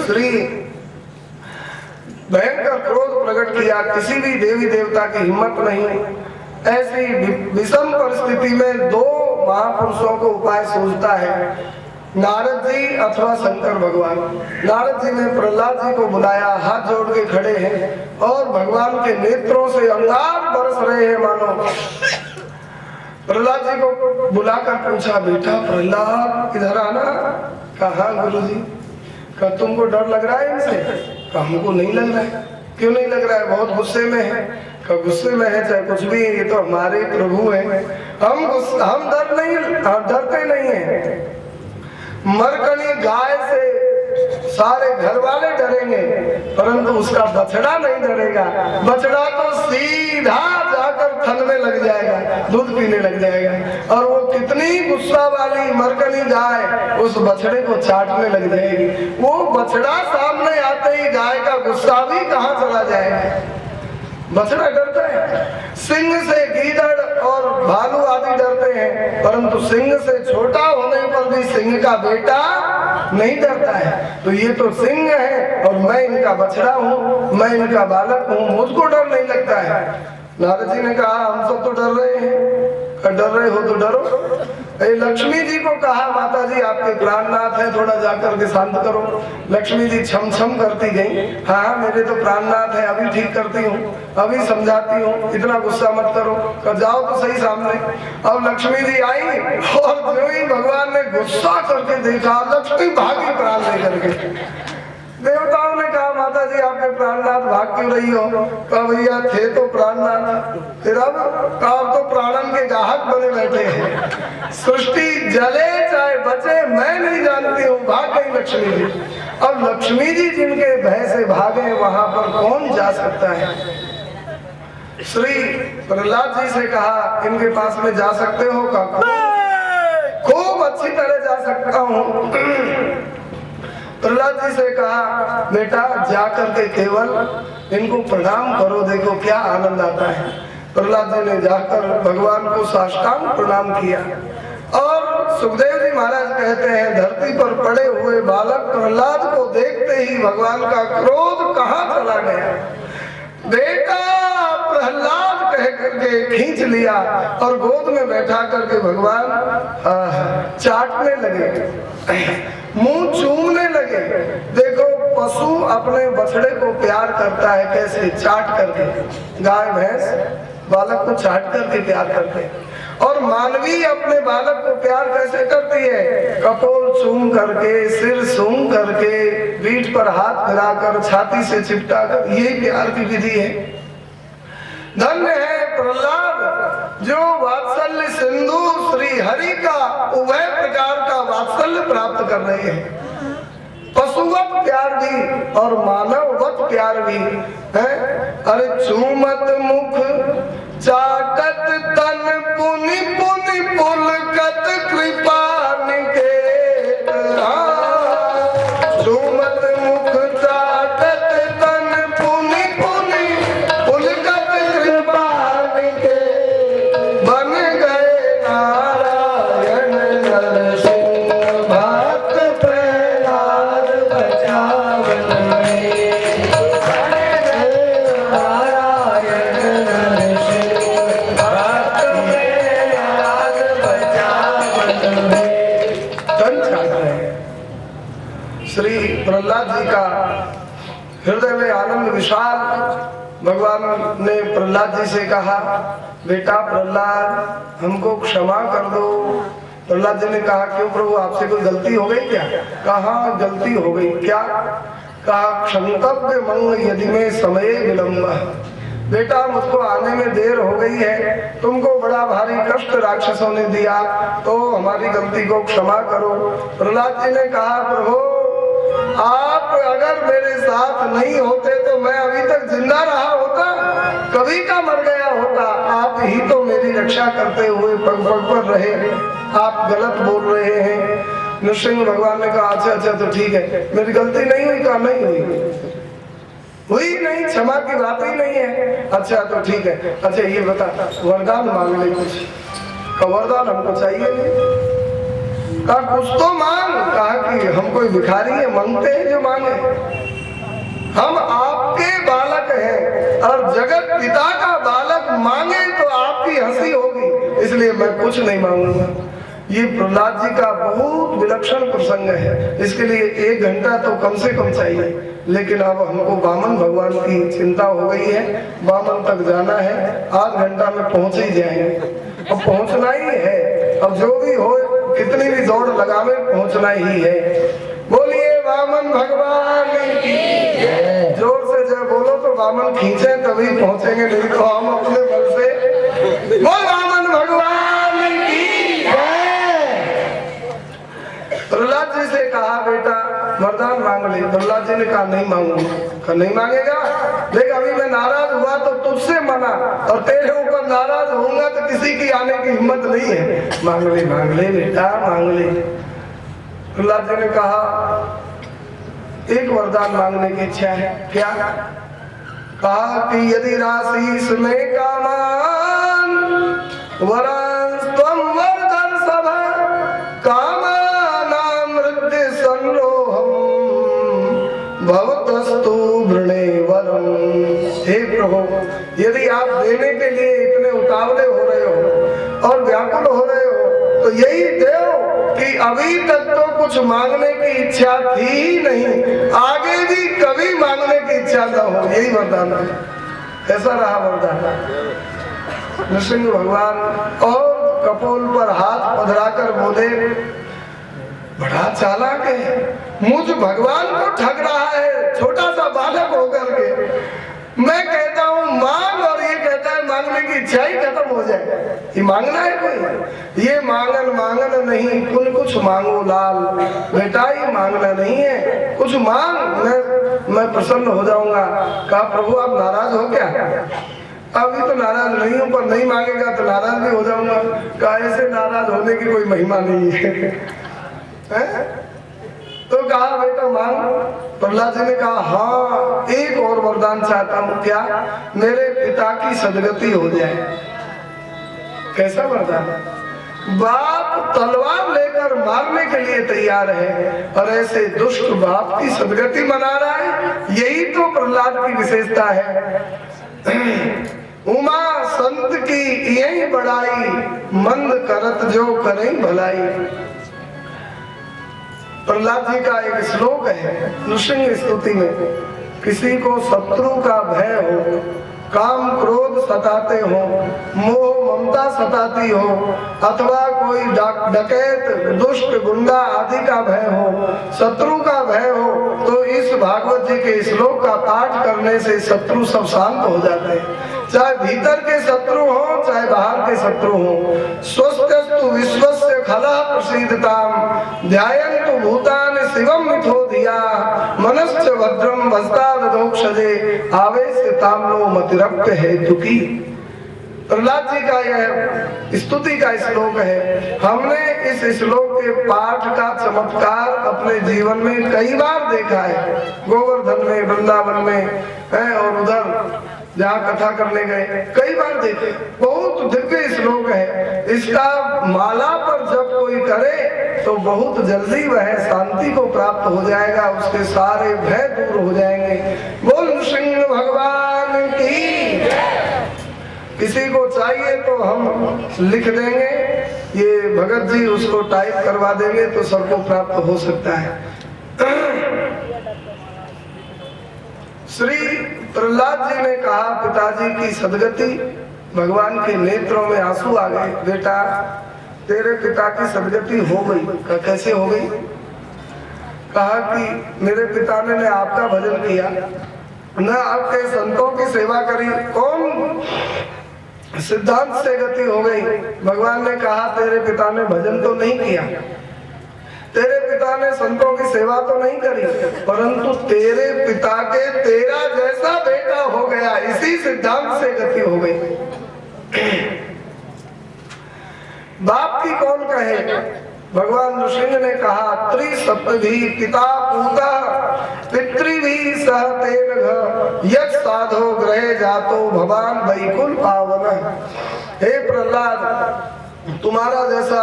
A: श्री भयंकर क्रोध प्रकट किया, किसी भी देवी देवता की हिम्मत नहीं। ऐसी विषम परिस्थिति में दो महापुरुषों को उपाय सूझता है, नारद जी अथवा शंकर भगवान। नारद जी ने प्रहलाद जी को बुलाया, हाथ जोड़ के खड़े हैं और भगवान के नेत्रों से अंगार बरस रहे हैं मानो। प्रहलाद जी को बुलाकर पूछा, बेटा प्रहलाद इधर आना। कहा गुरु जी, क्या तुमको डर लग रहा है इनसे? कहा हमको नहीं लग रहा है। क्यों नहीं लग रहा है? बहुत गुस्से में है। क्या गुस्से में है चाहे कुछ भी, ये तो हमारे प्रभु हैं, हम डरते नहीं है। मरकनी गाय से सारे घर वाले डरेंगे, परंतु उसका बछड़ा नहीं डरेगा। बछड़ा तो सीधा जाकर थन में लग जाएगा, दूध पीने लग जाएगा, और वो कितनी गुस्सा वाली मरकनी गाय उस बछड़े को चाटने लग जाएगी। वो बछड़ा सामने आते ही गाय का गुस्सा भी कहाँ चला जाएगा। बछड़ा डरता है। सिंह से गीदड़ और भालू आदि डरते हैं, परंतु सिंह से छोटा होने पर भी सिंह का बेटा नहीं डरता है। तो ये तो सिंह है और मैं इनका बछड़ा हूँ, मैं इनका बालक हूँ, मुझको डर नहीं लगता है। नारद जी ने कहा, हम सब तो डर रहे हैं। डर रहे हो तो डरो। लक्ष्मी जी को कहा माता जी आपके प्राणनाथ है, थोड़ा जाकर के शांत करो। लक्ष्मी जी छम छम करती गई, हाँ मेरे तो प्राणनाथ है, अभी ठीक करती हूँ, अभी समझाती हूँ, इतना गुस्सा मत करो, कर जाओ तो सही सामने। अब लक्ष्मी जी आई और जो ही भगवान ने गुस्सा करके देखा, लक्ष्मी भागी प्राण लेकर के। देवताओं ने कहा माता जी आपके प्राणनाथ भाग क्यों रही हो? कहा भैया थे तो प्राणनाथ, फिर अब तो प्राणन के गाहक बने बैठे हैं। सृष्टि जले चाहे बचे मैं नहीं जानती हूँ, भाग गई लक्ष्मी जी। अब लक्ष्मी जी जिनके भय से भागे वहां पर कौन जा सकता है? श्री प्रहलाद जी से कहा इनके पास में जा सकते हो? का खूब अच्छी तरह जा सकता हूँ। प्रहलाद जी से कहा बेटा जा करके केवल इनको प्रणाम करो, देखो क्या आनंद आता है। प्रहलाद जी ने जाकर भगवान को साष्टांग प्रणाम किया। और सुखदेव जी महाराज कहते हैं धरती पर पड़े हुए बालक प्रहलाद को देखते ही भगवान का क्रोध कहाँ चला गया। बेटा प्रहलाद कह करके खींच लिया और गोद में बैठा करके भगवान चाटने लगे, मुंह चूमने लगे। देखो पशु अपने बछड़े को प्यार करता है कैसे? चाट करके। गाय भैंस बालक को चाट करके प्यार करते हैं। और मानवी अपने बालक को प्यार कैसे करती है? कपोल चूम करके, सिर सूंघ करके, पीठ पर हाथ फिराकर, छाती से चिपटा कर, यही प्यार की विधि है। धन्य है प्रहलाद जो वात्सल्य सिंधु श्री हरि का उभय प्रकार का वात्सल्य प्राप्त कर रहे हैं। पशुवत प्यार भी और मानववत प्यार भी है। अरे चूमत मुख चाटत तन पुनि पुनि पुलकत कृपा निकेत। चूमत मुख चाटत तन पुनि पुनि पुलकत कृपा निकेत। बन गए नारायण नरसिंह भक्त प्रहलाद बचावन में। नारायण नरसिंह भक्त प्रहलाद बचावन में। धन चाहता है श्री प्रहलाद जी का हृदय में आनंद विशाल। भगवान ने प्रहलाद जी से कहा बेटा प्रहलाद हमको क्षमा कर दो। प्रहलाद जी ने कहा क्यों प्रभु आपसे कोई गलती हो गई क्या? कहा गलती हो गई। क्या? कहा क्षंतव्य मंग यदि में समय विलंब। बेटा मुझको आने में देर हो गई है, तुमको बड़ा भारी कष्ट राक्षसों ने दिया, तो हमारी गलती को क्षमा करो। प्रहलाद जी ने कहा प्रभु आप अगर मेरे साथ नहीं होते तो मैं अभी तक जिंदा रहा होता, कभी का मर गया होता। आप ही तो मेरी रक्षा करते हुए पग पग पर रहे, आप गलत बोल रहे हैं। नृसिंह भगवान ने कहा अच्छा अच्छा तो ठीक है, मेरी गलती नहीं हुई। कहा नहीं हुई नहीं, क्षमा की बात ही नहीं है। अच्छा तो ठीक है, अच्छा ये बता वरदान मांग ले कुछ। वरदान हमको चाहिए नहीं। कहा कुछ तो मांग। कहा कि हम कोई भिखारी है मांगते हैं जो मांगे? हम आपके बालक हैं और जगत पिता का बालक मांगे तो आपकी हंसी होगी, इसलिए मैं कुछ नहीं मांगूंगा। ये प्रहलाद जी का बहुत विलक्षण प्रसंग है, इसके लिए 1 घंटा तो कम से कम चाहिए। लेकिन अब हमको वामन भगवान की चिंता हो गई है, वामन तक जाना है, आध घंटा में पहुंच ही जाएंगे। अब पहुंचना ही है, अब जो भी हो कितनी भी दौड़ लगावे पहुंचना ही है। बोलिए वामन भगवान की जय। जोर से जय बोलो तो वामन खींचे तभी पहुंचेंगे, नहीं तो हम अपने बल से। बोल वामन भगवान की जय। प्रहलाद जी से कहा बेटा वरदान मांग ले। प्रहलाद जी ने कहा नहीं मांगूंगा। कहा नहीं मांगेगा? देख अभी मैं नाराज हुआ तो तुझसे मना, और तेरे ऊपर नाराज होऊंगा तो किसी की आने की हिम्मत नहीं है। मांग ले बेटा मांग ले। प्रहलाद जी ने कहा एक वरदान मांगने की इच्छा है। क्या? कहा कि यदि राशि में कामान वरस्त्वं वरदर्शभ कामानां मृत्यु संरोहम् भवतस्तु वृणे वरम। हे प्रभु यदि आप देने के लिए इतने उतावले हो रहे हो और व्याकुल हो रहे हो तो यही अभी तक तो कुछ मांगने की इच्छा थी ही नहीं, आगे भी कभी मांगने की इच्छा न हो, यही वरदान है। कैसा रहा वरदान? नृसिंह भगवान और कपोल पर हाथ पधराकर बोले, बड़ा चालाक है, मुझ भगवान को ठग रहा है, छोटा सा बालक होकर के। मैं कहता हूँ मांग, और ये कहता है मांगने की इच्छा ही खत्म हो जाए। ये मांगना है कोई? ये मांगन मांगन नहीं, कुछ मांगो लाल। बेटा ये मांगना नहीं है, कुछ मांग, मैं प्रसन्न हो जाऊंगा। कहा प्रभु आप नाराज हो क्या? अभी तो नाराज नहीं हूँ, पर नहीं मांगेगा तो नाराज भी हो जाऊंगा। कहा ऐसे नाराज होने की कोई महिमा नहीं है। तो कहा बेटा मांग। प्रहलाद जी ने कहा हाँ, एक और वरदान चाहता हूँ। क्या? मेरे पिता की सदगति हो जाए। कैसा वरदान? बाप तलवार लेकर मारने के लिए तैयार है और ऐसे दुष्ट बाप की सदगति मना रहा है। यही तो प्रहलाद की विशेषता है। उमा संत की यही बड़ाई, मंद करत जो करें भलाई। प्रहलाद जी का एक श्लोक है नृसिंह स्तुति में, किसी को शत्रु का भय हो, काम क्रोध सताते हो, मोह ममता सताती हो, अथवा कोई डकैत दुष्ट गुंडा आदि का भय हो, शत्रु का भय हो, तो इस भागवत जी के श्लोक का पाठ करने से शत्रु सब शांत हो जाते हैं। चाहे भीतर के शत्रु हो, चाहे बाहर के शत्रु हो। स्वस्तस्तु विश्वस्य खला प्रसीदताम, ध्यायन्तु भूतानि शिवम मिथो धिया, मनश्च भद्रम भस्तादोक्षजे, आवेश्यताम नो मतिरप्य हेतु की। प्रहलाद जी का यह स्तुति का श्लोक है। हमने इस श्लोक के पाठ का चमत्कार अपने जीवन में कई बार देखा है, गोवर्धन में, वृंदावन में है, और उधर जहाँ कथा करने गए कई बार देखे। बहुत दिव्य श्लोक है। इसका माला पर जब कोई करे तो बहुत जल्दी वह शांति को प्राप्त हो जाएगा, उसके सारे भय दूर हो जाएंगे। बोल नृसिंह भगवान की। किसी को चाहिए तो हम लिख देंगे, ये भगत जी उसको टाइप करवा देंगे तो सबको प्राप्त हो सकता है। श्री प्रहलाद जी ने कहा पिताजी की सदगति, भगवान के नेत्रों में आंसू आ गए। बेटा तेरे पिता की सदगति हो गई। कहा कैसे हो गई? कहा कि मेरे पिता ने आपका भजन किया, न आपके संतों की सेवा करी। कौन? सिद्धांत से गति हो गई। भगवान ने कहा तेरे पिता ने भजन तो नहीं किया, तेरे पिता ने संतों की सेवा तो नहीं करी, परंतु तेरे पिता के तेरा जैसा बेटा हो गया। इसी सिद्धांत से गति हो गई। बाप की कौन कहे? भगवान नृसिंह ने कहा त्रिसप्तभी पिता पूता पितृभी सह तेन घ, यत् साधो ग्रहे जातो भवान वैकुल पावन। हे प्रहलाद, तुम्हारा जैसा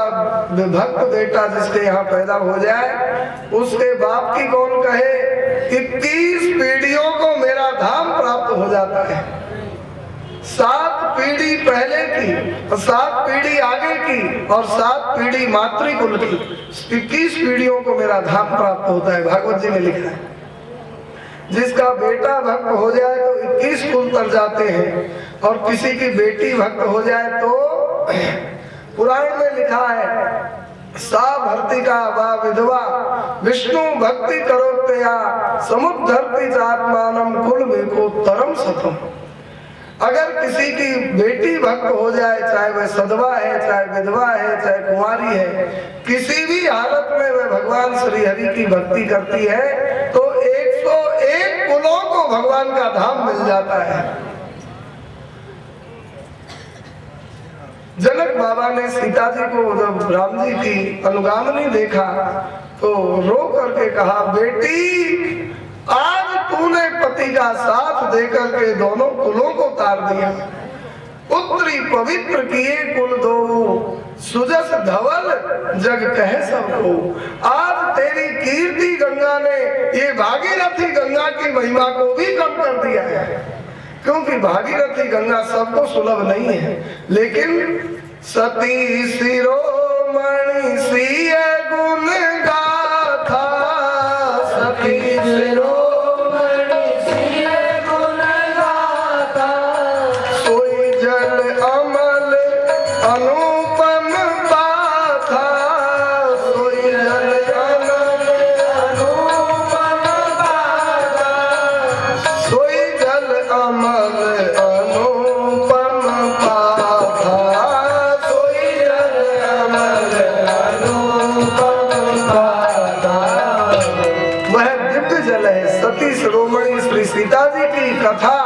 A: विभक्त बेटा जिसके यहाँ पैदा हो जाए, उसके बाप की कौन कहे? 21 पीढ़ियों को मेरा धाम प्राप्त हो जाता है। 7 पीढ़ी पहले की, 7 पीढ़ी आगे की, और 7 पीढ़ी मातृकुल की, 21 पीढ़ियों को मेरा धाम प्राप्त होता है। भागवत जी में लिखा है जिसका बेटा भक्त हो जाए तो 21 कुल तर जाते हैं, और किसी की बेटी भक्त हो जाए तो पुराण में लिखा है सा भर्ती का वा विधवा विष्णु भक्ति करोत्या समुद्धरती चात्मानम कुल में को तरम सतम। अगर किसी की बेटी भक्त हो जाए, चाहे वह सधवा है, चाहे विधवा है, चाहे कुंवारी है, किसी भी हालत में वह भगवान श्री हरि की भक्ति करती है तो 101 कुलों को भगवान का धाम मिल जाता है। जनक बाबा ने सीता जी को जब राम जी की अनुगामनी देखा तो रो करके कहा, बेटी आज तूने पति का साथ देकर के दोनों कुलों को तार दिया। पुत्री पवित्र किए कुल दो, सुजस धवल जग कहे सबको। आज तेरी कीर्ति गंगा ने ये भागीरथी गंगा की महिमा को भी कम कर दिया है, क्योंकि भागीरथी गंगा सबको सुलभ नहीं है। लेकिन सती शिरोमणि शिरोमणि सिय गुण गाथा, सखी
B: शिरोमणि सिय गुण गाथा,
A: सोई जल अमल अनुपम पाथा, सोई जल अमल
B: अनुपम गाथा,
A: सोई जल अमल अनुपम पाथा, सोई जल अमल
B: अनुपम गाथा।
A: वह दिव्य जल है। सती शिरोमणि श्री सीता जी की कथा।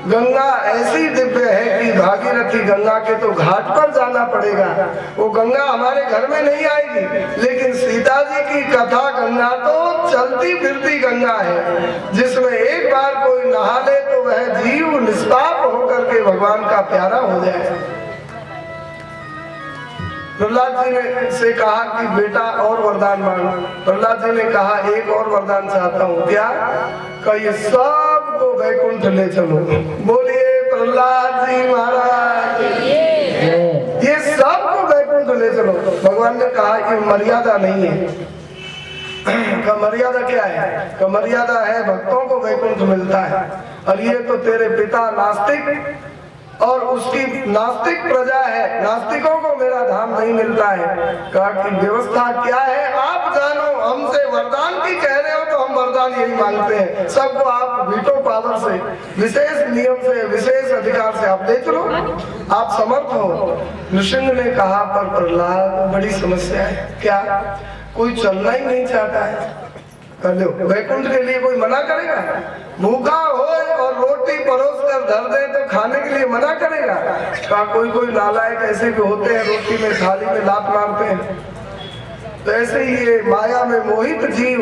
A: गंगा ऐसी दिव्य है कि भागीरथी गंगा के तो घाट पर जाना पड़ेगा, वो गंगा हमारे घर में नहीं आएगी। लेकिन सीता जी की कथा गंगा तो चलती फिरती गंगा है, जिसमें एक बार कोई नहा ले तो वह जीव निष्पाप होकर के भगवान का प्यारा हो जाए। प्रहलाद जी ने से कहा कि बेटा और वरदान मांगो। प्रहलाद जी ने कहा एक और वरदान चाहता हूँ। क्या? कि ये सबको वैकुंठ ले चलो। बोलिए प्रहलाद जी महाराज, ये सबको वैकुंठ ले चलो। भगवान ने कहा कि मर्यादा नहीं है। का मर्यादा क्या है? का मर्यादा है भक्तों को वैकुंठ मिलता है, और ये तो तेरे पिता नास्तिक और उसकी नास्तिक प्रजा है, नास्तिकों को मेरा धाम नहीं मिलता है। कहा कि व्यवस्था क्या है आप जानो, हमसे वरदान की कह रहे हो तो हम वरदान यही मांगते हैं। सबको आप वीटो पावर से, विशेष नियम से, विशेष अधिकार से आप देख लो, आप समर्थ हो। नृसिंह ने कहा पर प्रहलाद बड़ी समस्या है। क्या? कोई चलना ही नहीं चाहता है। कर लो, वैकुंठ के लिए कोई मना करेगा? भूखा हो और रोटी परोस कर धर दे तो खाने के लिए मना करेगा? कहा कोई नालायक ऐसे भी होते हैं, रोटी में थाली में लात मारते हैं। तो ऐसे ही ये माया में मोहित जीव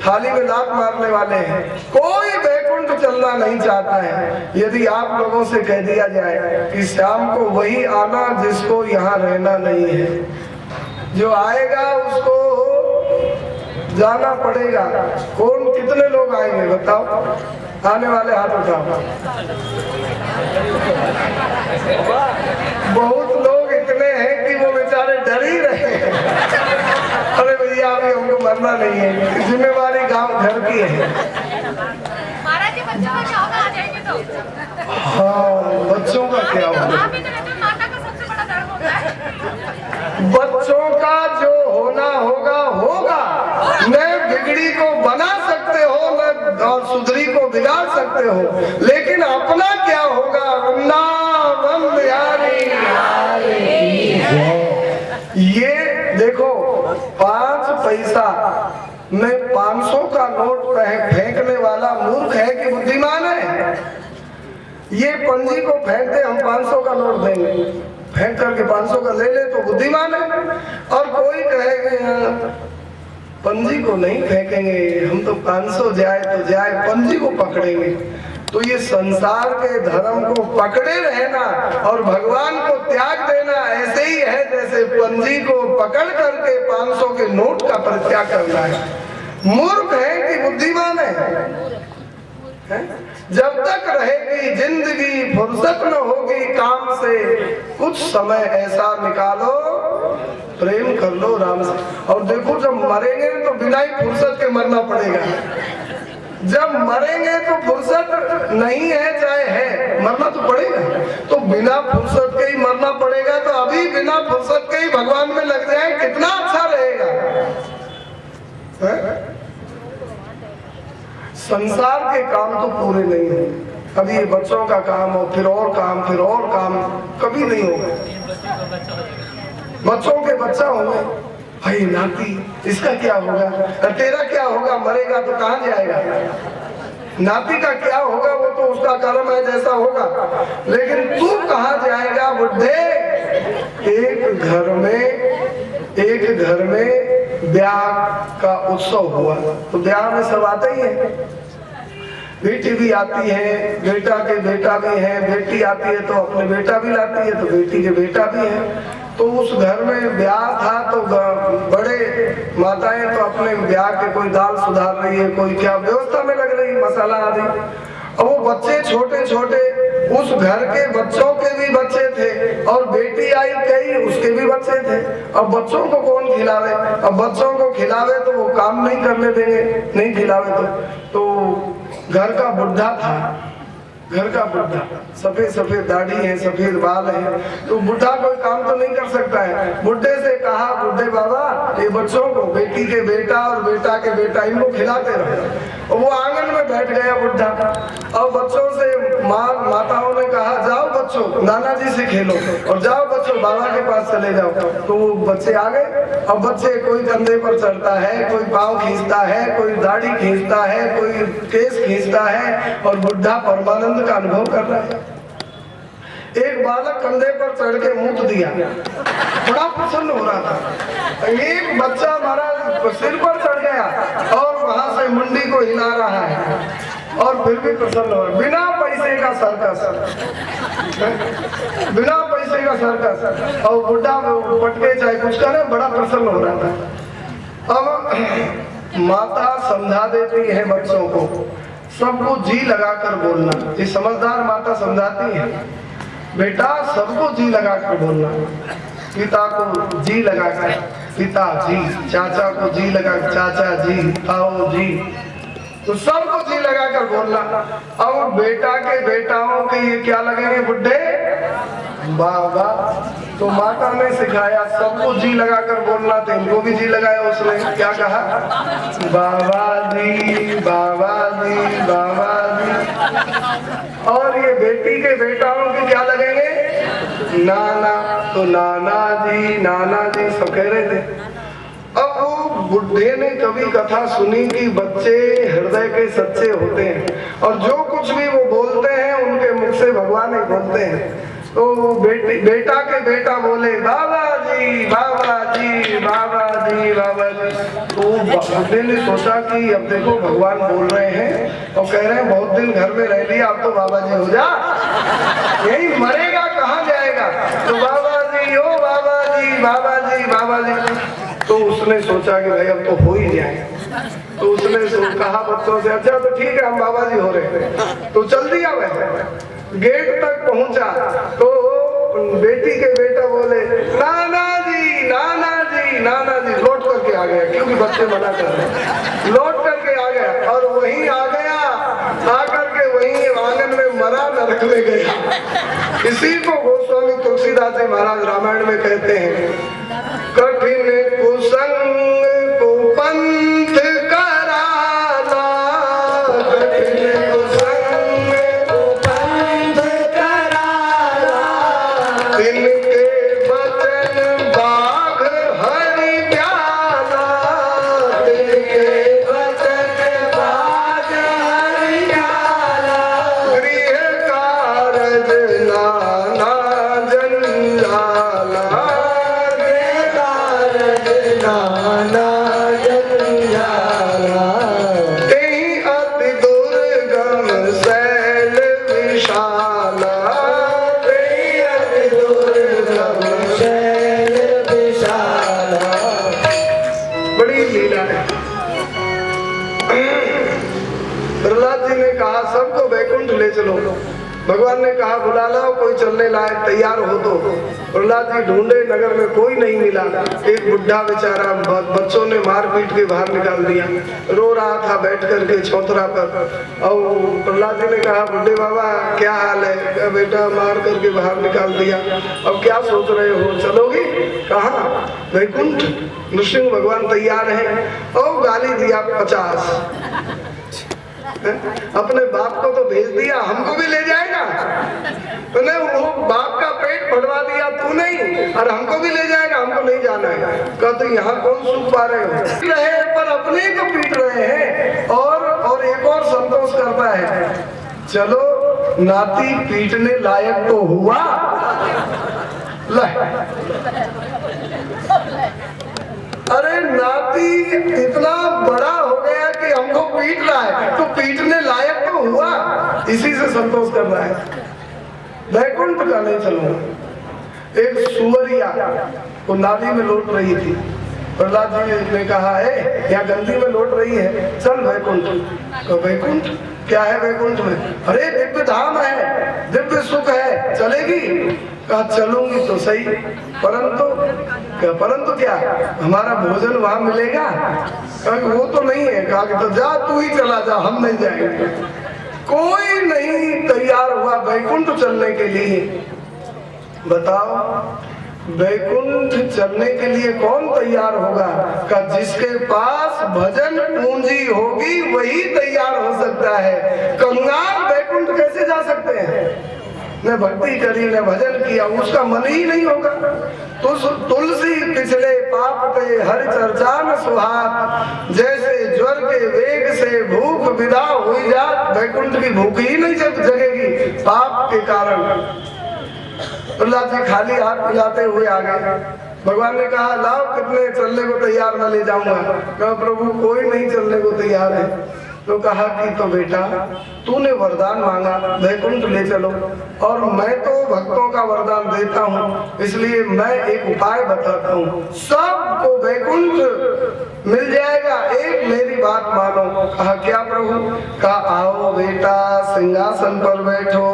A: थाली में लात मारने वाले हैं। कोई वैकुंठ चलना नहीं चाहता है। यदि आप लोगों से कह दिया जाए कि शाम को वही आना जिसको यहाँ रहना नहीं है, जो आएगा उसको जाना पड़ेगा। कौन, कितने लोग आएंगे बताओ? आने वाले हाथ उठाओ। बहुत लोग इतने हैं कि वो बेचारे डर ही रहे। अरे भैया अभी हमको मरना नहीं है, जिम्मेवारी गांव घर की है।
C: महाराज जी बच्चों का क्या होगा? आ जाएंगे तो।
A: हाँ, बच्चों का क्या होगा?
C: आप ही तो कहते हो माता का सबसे बड़ा धर्म होता है।
A: बच्चों का जो होना होगा होगा। न बिगड़ी को बना सकते हो, न और सुधरी को बिगाड़ सकते हो, लेकिन अपना क्या होगा? वृंदावन बिहारी। ये देखो 5 पैसा में 500 का नोट फेंकने वाला मूर्ख है कि बुद्धिमान है? ये पंजी को फेंक दे, हम 500 का नोट देंगे, फेंक करके 500 का ले ले तो बुद्धिमान है। और कोई कहेगा पंजी को नहीं फेंकेंगे, हम तो 500 जाए तो जाए, पंजी को पकड़ेंगे। तो ये संसार के धर्म को पकड़े रहना और भगवान को त्याग देना ऐसे ही है जैसे पंजी को पकड़ करके 500 के नोट का परित्याग करना है। मूर्ख है कि बुद्धिमान है? जब तक रहेगी जिंदगी फुर्सत न होगी काम से, कुछ समय ऐसा निकालो प्रेम कर लो राम से। और देखो जब मरेंगे तो बिना ही फुर्सत के मरना पड़ेगा। जब मरेंगे तो फुर्सत नहीं है चाहे है, मरना तो पड़ेगा। तो बिना फुर्सत के ही मरना पड़ेगा। तो अभी बिना फुर्सत के ही भगवान में लग जाए, कितना अच्छा रहेगा। है? संसार के काम तो पूरे नहीं है। अभी ये बच्चों का काम हो, फिर और काम, फिर और काम, कभी नहीं होगा। बच्चों के बच्चा होंगे, भाई नाती इसका क्या होगा, तेरा क्या होगा? मरेगा तो कहाँ जाएगा? नाती का क्या होगा? वो तो उसका कर्म है जैसा होगा। लेकिन तू कहाँ जाएगा बुढ़े? एक घर में ब्याह का उत्सव हुआ तो ब्याह में सब आते ही है। बेटी भी आती है, बेटा के बेटा भी है, बेटी आती है तो अपने बेटा भी लाती है, तो बेटी के बेटा भी है। तो उस घर में ब्याह था तो बड़े माताएं तो अपने ब्याह के कोई दाल सुधार रही है, कोई क्या व्यवस्था में लग रही, मसाला आदि। और वो बच्चे छोटे छोटे उस घर के बच्चों के भी बच्चे थे और बेटी आई कई उसके भी बच्चे थे। अब बच्चों को कौन खिलावे? अब बच्चों को खिलावे तो वो काम नहीं करने देंगे, नहीं खिलावे तो घर का बुढ़ा था, घर का बुढ़ा, सफेद सफेद दाढ़ी है, सफेद बाल है, तो बुढ़ा कोई काम तो नहीं कर सकता है। बुढ़े से कहा, बुढ़े बाबा ये बच्चों को, बेटी के बेटा और बेटा के बेटा, इनको खिलाते रहो। और वो आंगन में बैठ गया बुढ़ा और बच्चों से माताओं ने कहा जाओ बच्चों नाना जी से खेलो और जाओ बच्चों बाबा के पास चले जाओ। तो वो बच्चे आ गए। अब बच्चे कोई कंधे पर चढ़ता है, कोई पाँव खींचता है, कोई दाढ़ी खींचता है, कोई केस खींचता है और बुढ़ा परमानंद का अनुभव कर रहा है। एक बालक कंधे पर चढ़ के मूत दिया, बड़ा प्रसन्न हो रहा था। एक बच्चा महाराज सिर पर चढ़ गया और वहां से मुंडी को हिला रहा है और फिर भी प्रसन्न हो रहा, बिना पैसे का सर्कस, बिना पैसे का सर्कस। और बुढ़ा पटके चाहे कुछ करे, बड़ा प्रसन्न हो रहा था। अब माता समझा देती है बच्चों को, सबको जी लगाकर बोलना। ये समझदार माता समझाती है, बेटा सबको जी लगाकर बोलना। पिता को जी लगाकर पिता जी, चाचा को जी लगा चाचा जी, ताऊ जी, तो सबको जी लगाकर बोलना। अब बेटा के बेटाओं के ये क्या लगेंगे बुड्ढे? बाबा। तो माता ने सिखाया सबको जी लगाकर बोलना, तो इनको भी जी लगाया। उसने क्या कहा? बाबा जी, बाबा जी, बाबा जी। और ये बेटी के बेटाओं के क्या लगेंगे? नाना। तो नाना जी सब कह रहे थे। अब वो बुढ़े ने कभी कथा सुनी कि बच्चे हृदय के सच्चे होते हैं और जो कुछ भी वो बोलते हैं उनके मुख से भगवान ही बोलते हैं। तो बेटा के बेटा बोले बाबा जी, बाबा जी, बाबा जी, बाबा जी। तो बुढ़े ने सोचा कि अब देखो भगवान बोल रहे हैं और कह रहे हैं बहुत दिन घर में रह लिया, अब तो बाबा जी हो जा, यही मरेगा कहाँ जाएगा। तो बाबा जी, ओ बाबा जी, बाबा जी, बाबा जी। तो उसने सोचा कि भाई अब तो हो ही जाए। तो उसने कहा बच्चों से, अच्छा तो ठीक है हम बाबा जी हो रहे हैं। तो चल दिया वैसे, गेट तक पहुंचा तो बेटी के बेटा बोले नाना जी, नाना जी, नाना जी। लौट करके आ गया क्योंकि बच्चे मना कर रहे, लौट करके आ गया और वहीं आ गया, आकर के वहीं आंगन में मरा, नरक में गया। इसी को गोस्वामी तुलसीदास जी महाराज रामायण में कहते हैं, कठिन कुसंग कुपंथ कराला, कठिन कुसंग कुपंथ कराला, इनके वचन बाघ हरि प्याला, इनके वचन बाघ हरि प्याला, गृह कारज नाना जंजाला, नाना जंजाला, तेहि अति दुर्गम शैल विशाला, तेहि अति दुर्गम शैल विशाला। बड़ी लीला है। प्रहलाद जी ने कहा सबको वैकुंठ ले चलो। भगवान ने कहा बुला लाओ कोई चलने लायक तैयार हो। तो प्रहलाद जी ढूंढे, नगर में कोई नहीं मिला। एक बुढ़ा बेचारा बच्चों ने मार पीट के बाहर निकाल दिया, रो रहा था बैठ करके चौतरा पर। और प्रहलाद जी ने कहा बुढ़े बाबा क्या हाल है? बेटा मार करके बाहर निकाल दिया, अब क्या सोच रहे हो, चलोगी? कहा वैकुंठ, नृसिंह भगवान तैयार है। और गाली दिया 50। अपने बाप को तो भेज दिया, हमको भी ले जाएगा? तूने वो बाप का पेट फटवा दिया तू नहीं, और हमको भी ले जाएगा? हमको नहीं जाना है। कहते यहाँ कौन सुख पा रहे हो? रहे पर अपने को पीट रहे हैं। और एक और संतोष करता है, चलो नाती पीटने लायक तो हुआ। अरे नाती इतना बड़ा हो गया कि हमको पीट रहा है, तो पीटने लायक तो हुआ। इसी से संतोष कर रहा है। वैकुंठ का नहीं चलूंगा। एक सुअरिया वो नाली में लौट रही थी, प्रहलाद जी ने कहा है यहाँ गंदी में लौट रही है, चल वैकुंठ। तो वैकुंठ क्या है वैकुंठ में? अरे दिव्य धाम है, दिव्य सुख है, चलेगी? कहा चलूंगी तो सही, परंतु क्या हमारा भोजन वहां मिलेगा? कहा वो तो नहीं है। कहा कि तो जा, तू ही चला जा, हम नहीं जाएंगे। कोई नहीं तैयार हुआ वैकुंठ चलने के लिए। बताओ वैकुंठ चलने के लिए कौन तैयार होगा? का जिसके पास भजन पूंजी होगी वही तैयार हो सकता है। कंगाल वैकुंठ कैसे जा सकते हैं? न भक्ति करी न भजन किया, उसका मन ही नहीं होगा। तुलसी पिछले पाप पे हर चर्चा न सुहाग, जैसे ज्वर के वेग से भूख विदा हुई जात, वैकुंठ की भूख ही नहीं जगेगी पाप के कारण। प्रहलाद जी खाली हाथ मिलाते हुए आ गए। भगवान ने कहा लाओ कितने चलने को तैयार मैं ले जाऊंगा। कहा प्रभु कोई नहीं चलने को तैयार है। तो कहा कि तो बेटा तूने वरदान मांगा वैकुंठ ले चलो, और मैं तो भक्तों का वरदान देता हूँ, इसलिए मैं एक उपाय बताता हूँ, सबको वैकुंठ मिल जाएगा, एक मेरी बात मानो। कहा क्या प्रभु? कहा आओ बेटा सिंहासन पर बैठो।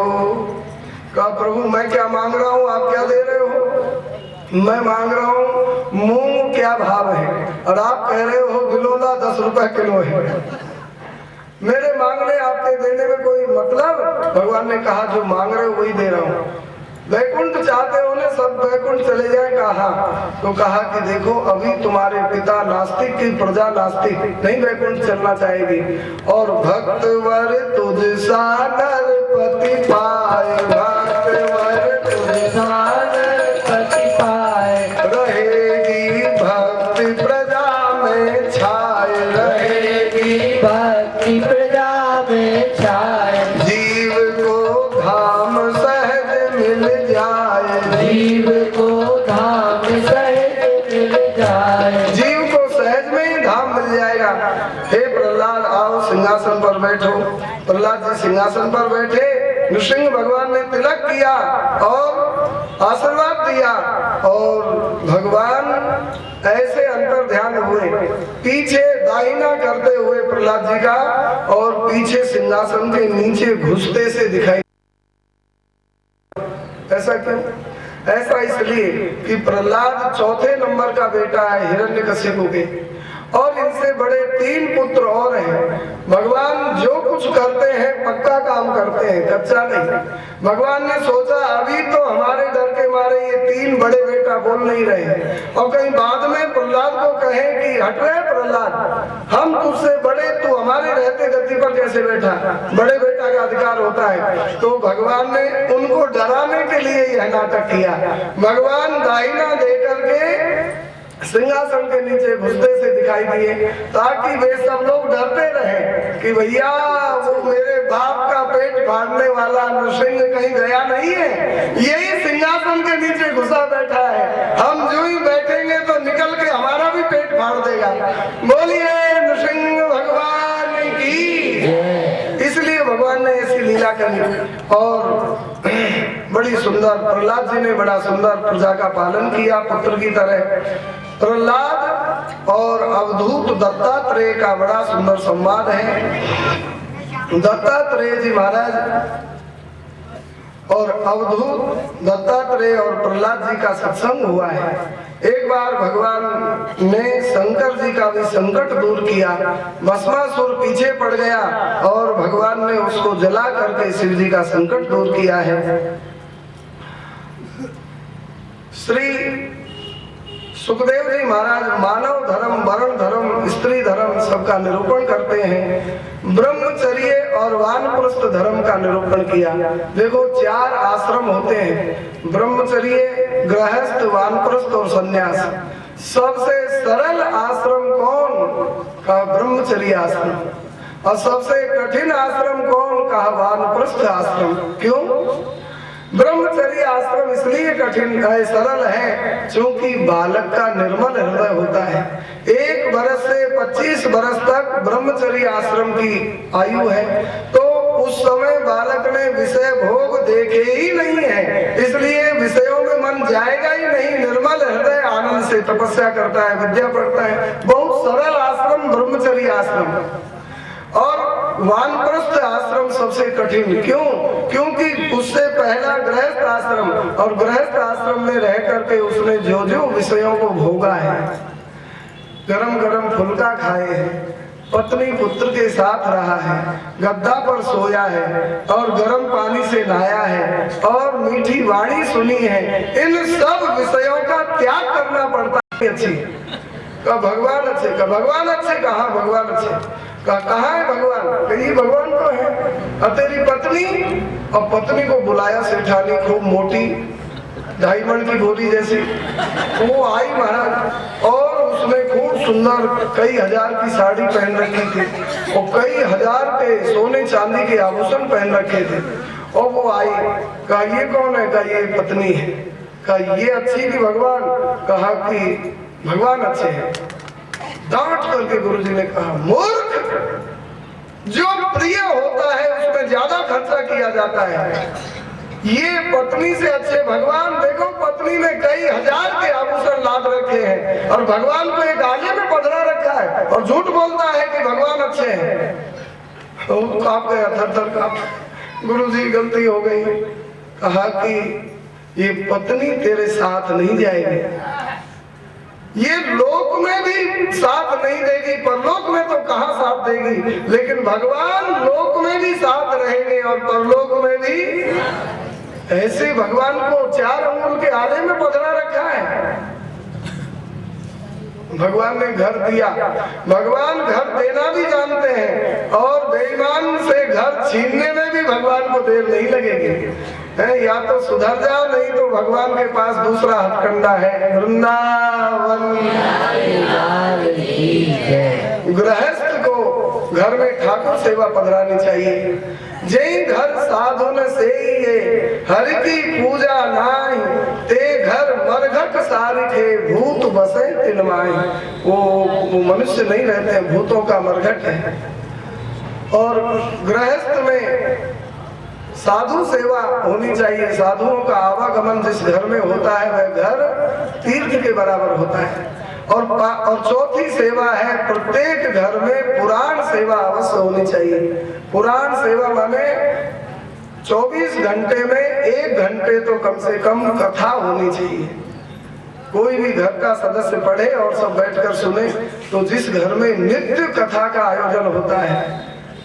A: कहा प्रभु मैं क्या मांग रहा हूँ, आप क्या दे रहे हो? मैं मांग रहा हूँ मूंग क्या भाव है, और आप कह रहे हो बिलोला 10 रुपए किलो है। मेरे मांगने आपके देने में कोई मतलब? भगवान ने कहा जो मांग रहे हो वही दे रहा हूँ। वैकुंठ चाहते हो ना, सब वैकुंठ चले जाए। कहा तो कहा कि देखो अभी तुम्हारे पिता नास्तिक की प्रजा नास्तिक नहीं वैकुंठ चलना चाहेगी, और भक्त वर तुझ सा नरपति पाए, भक्त वर तुझ सा नरपति पाए, रहेगी भक्ति प्रजा में छाए, रहेगी
B: भक्ति प्रजा में छाए,
A: जीव को धाम सहज मिल जाए,
B: जीव को धाम सहज मिल जाए,
A: जीव को सहज में ही धाम मिल जाएगा। हे प्रहलाद आओ सिंहासन पर बैठो। प्रहलाद जी सिंहासन पर बैठे, नृसिंह भगवान ने तिलक किया और आशीर्वाद दिया, और भगवान ऐसे अंतर ध्यान हुए, पीछे दाहिना करते हुए प्रहलाद जी का, और पीछे सिंहासन के नीचे घुसते से दिखाई। ऐसा क्यों? ऐसा इसलिए कि प्रहलाद चौथे नंबर का बेटा है हिरण्यकशिपु के, और इनसे बड़े 3 पुत्र और हैं। भगवान जो कुछ करते हैं पक्का काम करते हैं, कच्चा नहीं। भगवान ने सोचा अभी तो हमारे डर के मारे ये 3 बड़े बेटा बोल नहीं रहे हैं, और कहीं बाद में प्रहलाद को कहें कि हट रहे प्रहलाद, हम तुझसे बड़े, तू हमारे रहते गद्दी पर कैसे बैठा? बड़े बेटा का अधिकार होता है। तो भगवान ने उनको डराने के लिए यह नाटक किया। भगवान दाहिना दे करके सिंहासन के नीचे घुसते से दिखाई दिए, ताकि वे सब लोग डरते रहे कि भैया वो मेरे बाप का पेट फाड़ने वाला नृसिंह कहीं गया नहीं है, यही सिंहासन के नीचे घुसा बैठा है, हम जो ही बैठेंगे तो निकल के हमारा भी पेट फाड़ देगा। बोलिए नृसिंह भगवान की। इसलिए भगवान ने ऐसी लीला करी, और बड़ी सुंदर प्रहलाद जी ने बड़ा सुंदर प्रजा का पालन किया पुत्र की तरह। प्रहलाद और अवधूत दत्तात्रेय का बड़ा सुंदर संवाद है। दत्तात्रेय जी महाराज और अवधूत दत्तात्रेय और प्रहलाद जी का सत्संग हुआ है। एक बार भगवान ने शंकर जी का भी संकट दूर किया, भस्मासुर पीछे पड़ गया और भगवान ने उसको जला करके शिव जी का संकट दूर किया है। श्री सुखदेव जी महाराज मानव धर्म, वर्ण धर्म, स्त्री धर्म सबका निरूपण करते हैं। ब्रह्मचर्य और वानप्रस्थ धर्म का निरूपण किया। देखो 4 आश्रम होते हैं, ब्रह्मचर्य, गृहस्थ, वानप्रस्थ और संन्यास। सबसे सरल आश्रम कौन? कहा ब्रह्मचर्य आश्रम। और सबसे कठिन आश्रम कौन? कहा वानप्रस्थ आश्रम। क्यों? ब्रह्मचर्य आश्रम इसलिए कठिन सरल है क्योंकि बालक का निर्मल हृदय होता है। 1 वर्ष से 25 वर्ष तक ब्रह्मचर्य आश्रम की आयु है, तो उस समय बालक ने विषय भोग देखे ही नहीं है, इसलिए विषयों में मन जाएगा ही नहीं, निर्मल हृदय आनंद से तपस्या करता है, विद्या पढ़ता है। बहुत सरल आश्रम ब्रह्मचर्य आश्रम, और वानप्रस्थ आश्रम सबसे कठिन। क्यों? क्योंकि उससे पहला गृहस्थ आश्रम, और गृहस्थ आश्रम में रह करके उसने जो जो विषयों को भोगा है, गरम गरम फुल्का खाए हैं, पत्नी पुत्र के साथ रहा है, गद्दा पर सोया है, और गर्म पानी से नहाया है, और मीठी वाणी सुनी है, इन सब विषयों का त्याग करना पड़ता है। अच्छी का भगवान अच्छे, का भगवान अच्छे, कहा भगवान अच्छे, कहाँ है भगवान? ये भगवान तो है। और तेरी पत्नी, और पत्नी को बुलाया सेठानी, खूब मोटी, डायमंड की गोली जैसी, वो आई महाराज, और उसने खूब सुंदर कई हजार की साड़ी पहन रखी थी, और कई हजार के सोने चांदी के आभूषण पहन रखे थे। और वो आई, कहा ये कौन है? कहा ये पत्नी है। कहा ये अच्छी कि भगवान? कहा कि भगवान अच्छे हैं। डांट करके गुरुजी ने कहा, मूर्ख, जो प्रिय होता है उसमें ज्यादा खर्चा किया जाता है। ये पत्नी से अच्छे भगवान, देखो पत्नी ने कई हजार के आभूषण लाद रखे हैं, और भगवान को एक आले में पधरा रखा है, और झूठ बोलता है कि भगवान अच्छे हैं। तो कांप गया, थर-थर कांप। गुरुजी गलती हो गई। कहा कि ये पत्नी तेरे साथ नहीं जाएगी, ये लोक में भी साथ नहीं देगी, परलोक में तो कहाँ साथ देगी, लेकिन भगवान लोक में भी साथ रहेंगे और परलोक में भी। ऐसे भगवान को 4 अंगुल के आले में पधरा रखा है। भगवान ने घर दिया, भगवान घर देना भी जानते हैं, और बेईमान से घर छीनने में भी भगवान को देर नहीं लगेगी। है या तो सुधर जाओ, नहीं तो भगवान के पास दूसरा हथकंडा है, वृंदावन। गृहस्थ को घर में ठाकुर सेवा पधरानी चाहिए। जय घर साधुन से ये हरि की पूजा नाई, ते घर मरघट सारिखे भूत बसे तिलमाई। वो मनुष्य नहीं रहते हैं, भूतों का मरघट है। और गृहस्थ में साधु सेवा होनी चाहिए। साधुओं का आवागमन जिस घर में होता है वह घर तीर्थ के बराबर होता है। और चौथी सेवा है, प्रत्येक घर में पुराण सेवा अवश्य होनी चाहिए। पुराण सेवा माने 24 घंटे में 1 घंटे तो कम से कम कथा होनी चाहिए। कोई भी घर का सदस्य पढ़े और सब बैठकर सुने, तो जिस घर में नित्य कथा का आयोजन होता है,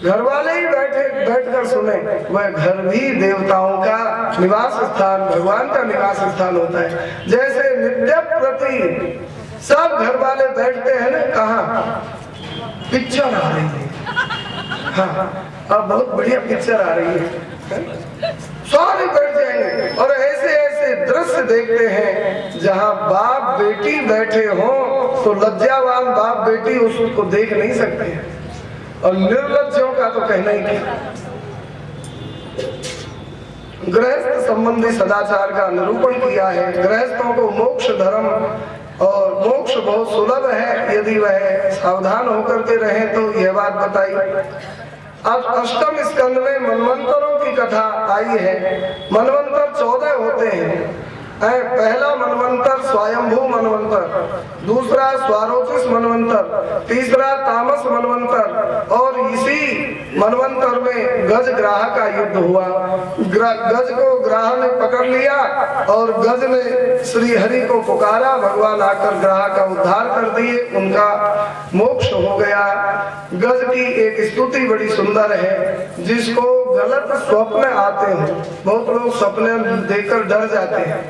A: घर वाले ही बैठकर सुने, वह घर भी देवताओं का निवास स्थान, भगवान का निवास स्थान होता है। जैसे नित्य प्रति सब घर वाले बैठते हैं ना, कहाँ पिक्चर आ रही है, हाँ अब बहुत बढ़िया पिक्चर आ रही है, सारे बैठ जाएंगे और ऐसे ऐसे दृश्य देखते हैं जहाँ बाप बेटी बैठे हो तो लज्जावान बाप बेटी उसको देख नहीं सकते हैं, और निर्लज्जों का तो कहना ही क्या। गृहस्थ संबंधी सदाचार का निरूपण किया है। गृहस्थों को मोक्ष धर्म और मोक्ष बहुत सुलभ है, यदि वह सावधान होकर के रहे तो यह बात बताई। अब अष्टम स्कंद में मनवंतरों की कथा आई है। मनवंतर 14 होते हैं। पहला मनवंतर स्वयंभू मनवंतर, दूसरा स्वारोचिष मनवंतर, तीसरा तामस मनवंतर, और इसी मनवंतर में गज ग्राह का युद्ध हुआ। गज को ग्राह ने पकड़ लिया और गज ने श्री हरि को पुकारा, भगवान आकर ग्राह का उद्धार कर दिए, उनका मोक्ष हो गया। गज की एक स्तुति बड़ी सुंदर है, जिसको गलत स्वप्न आते हैं, बहुत लोग सपने देखकर डर जाते हैं,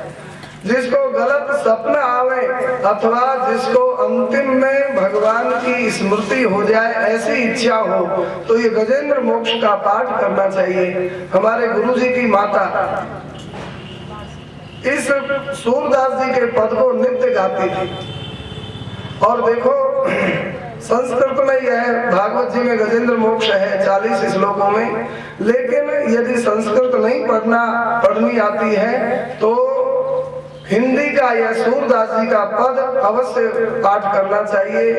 A: जिसको गलत स्वप्न आवे अथवा जिसको अंतिम में भगवान की स्मृति हो जाए, ऐसी इच्छा हो, तो ये गजेंद्र मोक्ष का पाठ करना चाहिए। हमारे गुरुजी की माता इस सूरदास जी के पद को नित्य गाती थी। और देखो संस्कृत में यह भागवत जी में गजेंद्र मोक्ष है 40 श्लोकों में, लेकिन यदि संस्कृत नहीं पढ़नी आती है तो हिंदी का यह सूरदास जी का पद अवश्य पाठ करना चाहिए।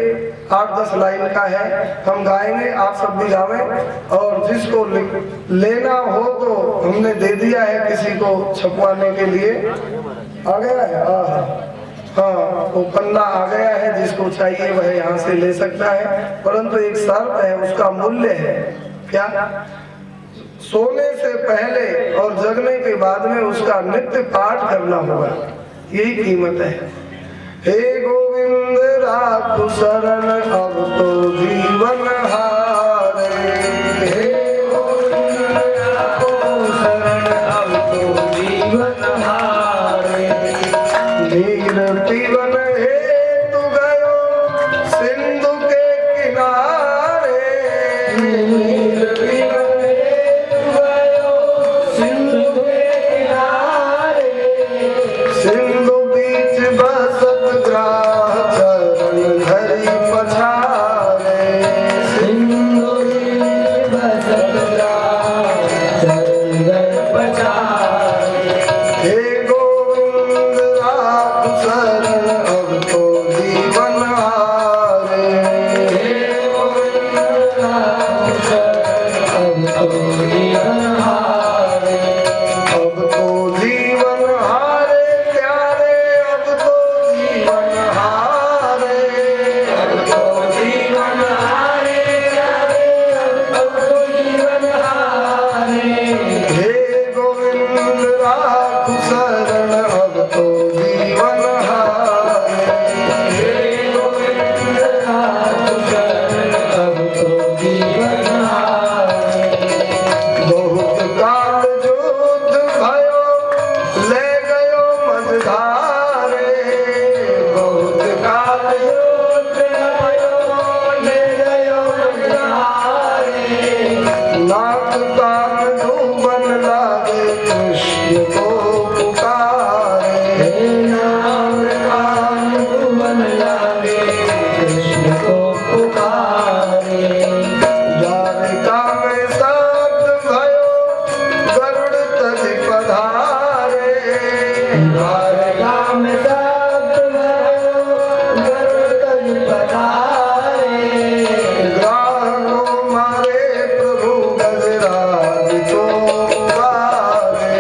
A: 8-10 लाइन का है, हम गाएंगे, आप सब भी गावें, और जिसको लेना हो तो हमने दे दिया है किसी को छपवाने के लिए। आ गया है? हाँ, वो पन्ना आ गया है, जिसको चाहिए वह यहाँ से ले सकता है, परंतु एक शर्त है, उसका मूल्य है। क्या? सोने से पहले और जगने के बाद में उसका नित्य पाठ करना होगा, यही कीमत है। हे गोविंद राखु शरण अब तो जीवन हारे, हे गोविंद राखु शरण अब तो जीवन हारे। नीर पीवन हेतु गयो सिंधु के किनारे, नीर पीवन हेतु गयो सिंधु के किनारे। सिंधु बीच बसत ग्राह चरण धरि पछारे,
B: सिंधु बीच बसत ग्राह चरण धरि पछारे।
A: हे गोविंद राखु शरण अब तो जीवन हारे,
B: हे गोविंद राखु शरण अब तो जीवन हारे।
A: अब तो जीवन हारे प्यारे, अब तो जीवन हारे,
B: अब तो जीवन हारे प्यारे, अब तो जीवन हारे।
A: हे गोविंद राखु शरण अब तो जीवन हारे,
B: हे गोविंद राखु शरण अब तो जीवन हारे।
A: बहुत काल युद्ध भयो ले गयो मझधारे, बहुत काल
B: युद्ध भयो ले गयो मझधारे।
A: नाक कान डूबन लागे कृष्ण को पुकारे,
B: हे नाम कान डूबन लागे कृष्ण को पुकारे।
A: द्वारिका में शब्द भयो गरुड़ तज पधारे,
B: द्वारका में शब्द भयो गरुड़ तज पधारे।
A: ग्राह को मारे प्रभु गजराज को उबारे,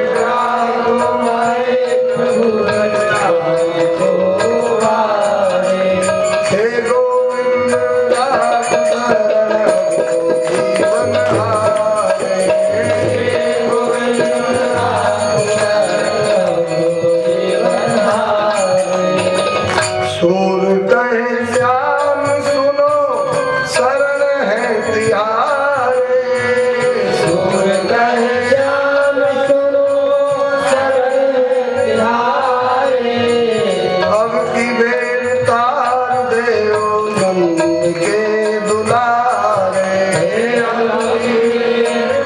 B: ग्राह को मारे प्रभु गजराज को उबारे।
A: हे गोविंद राखु शरण अब तो जीवन हारे,
B: हे गोविंद राखु शरण अब तो जीवन हारे।
A: सूर कहे श्याम सुनो शरण है तिहारे,
B: सूर कहे श्याम सुनो शरण तिहारे।
A: अब की बेर तार देओ नंद के दुलारे,
B: हे अमर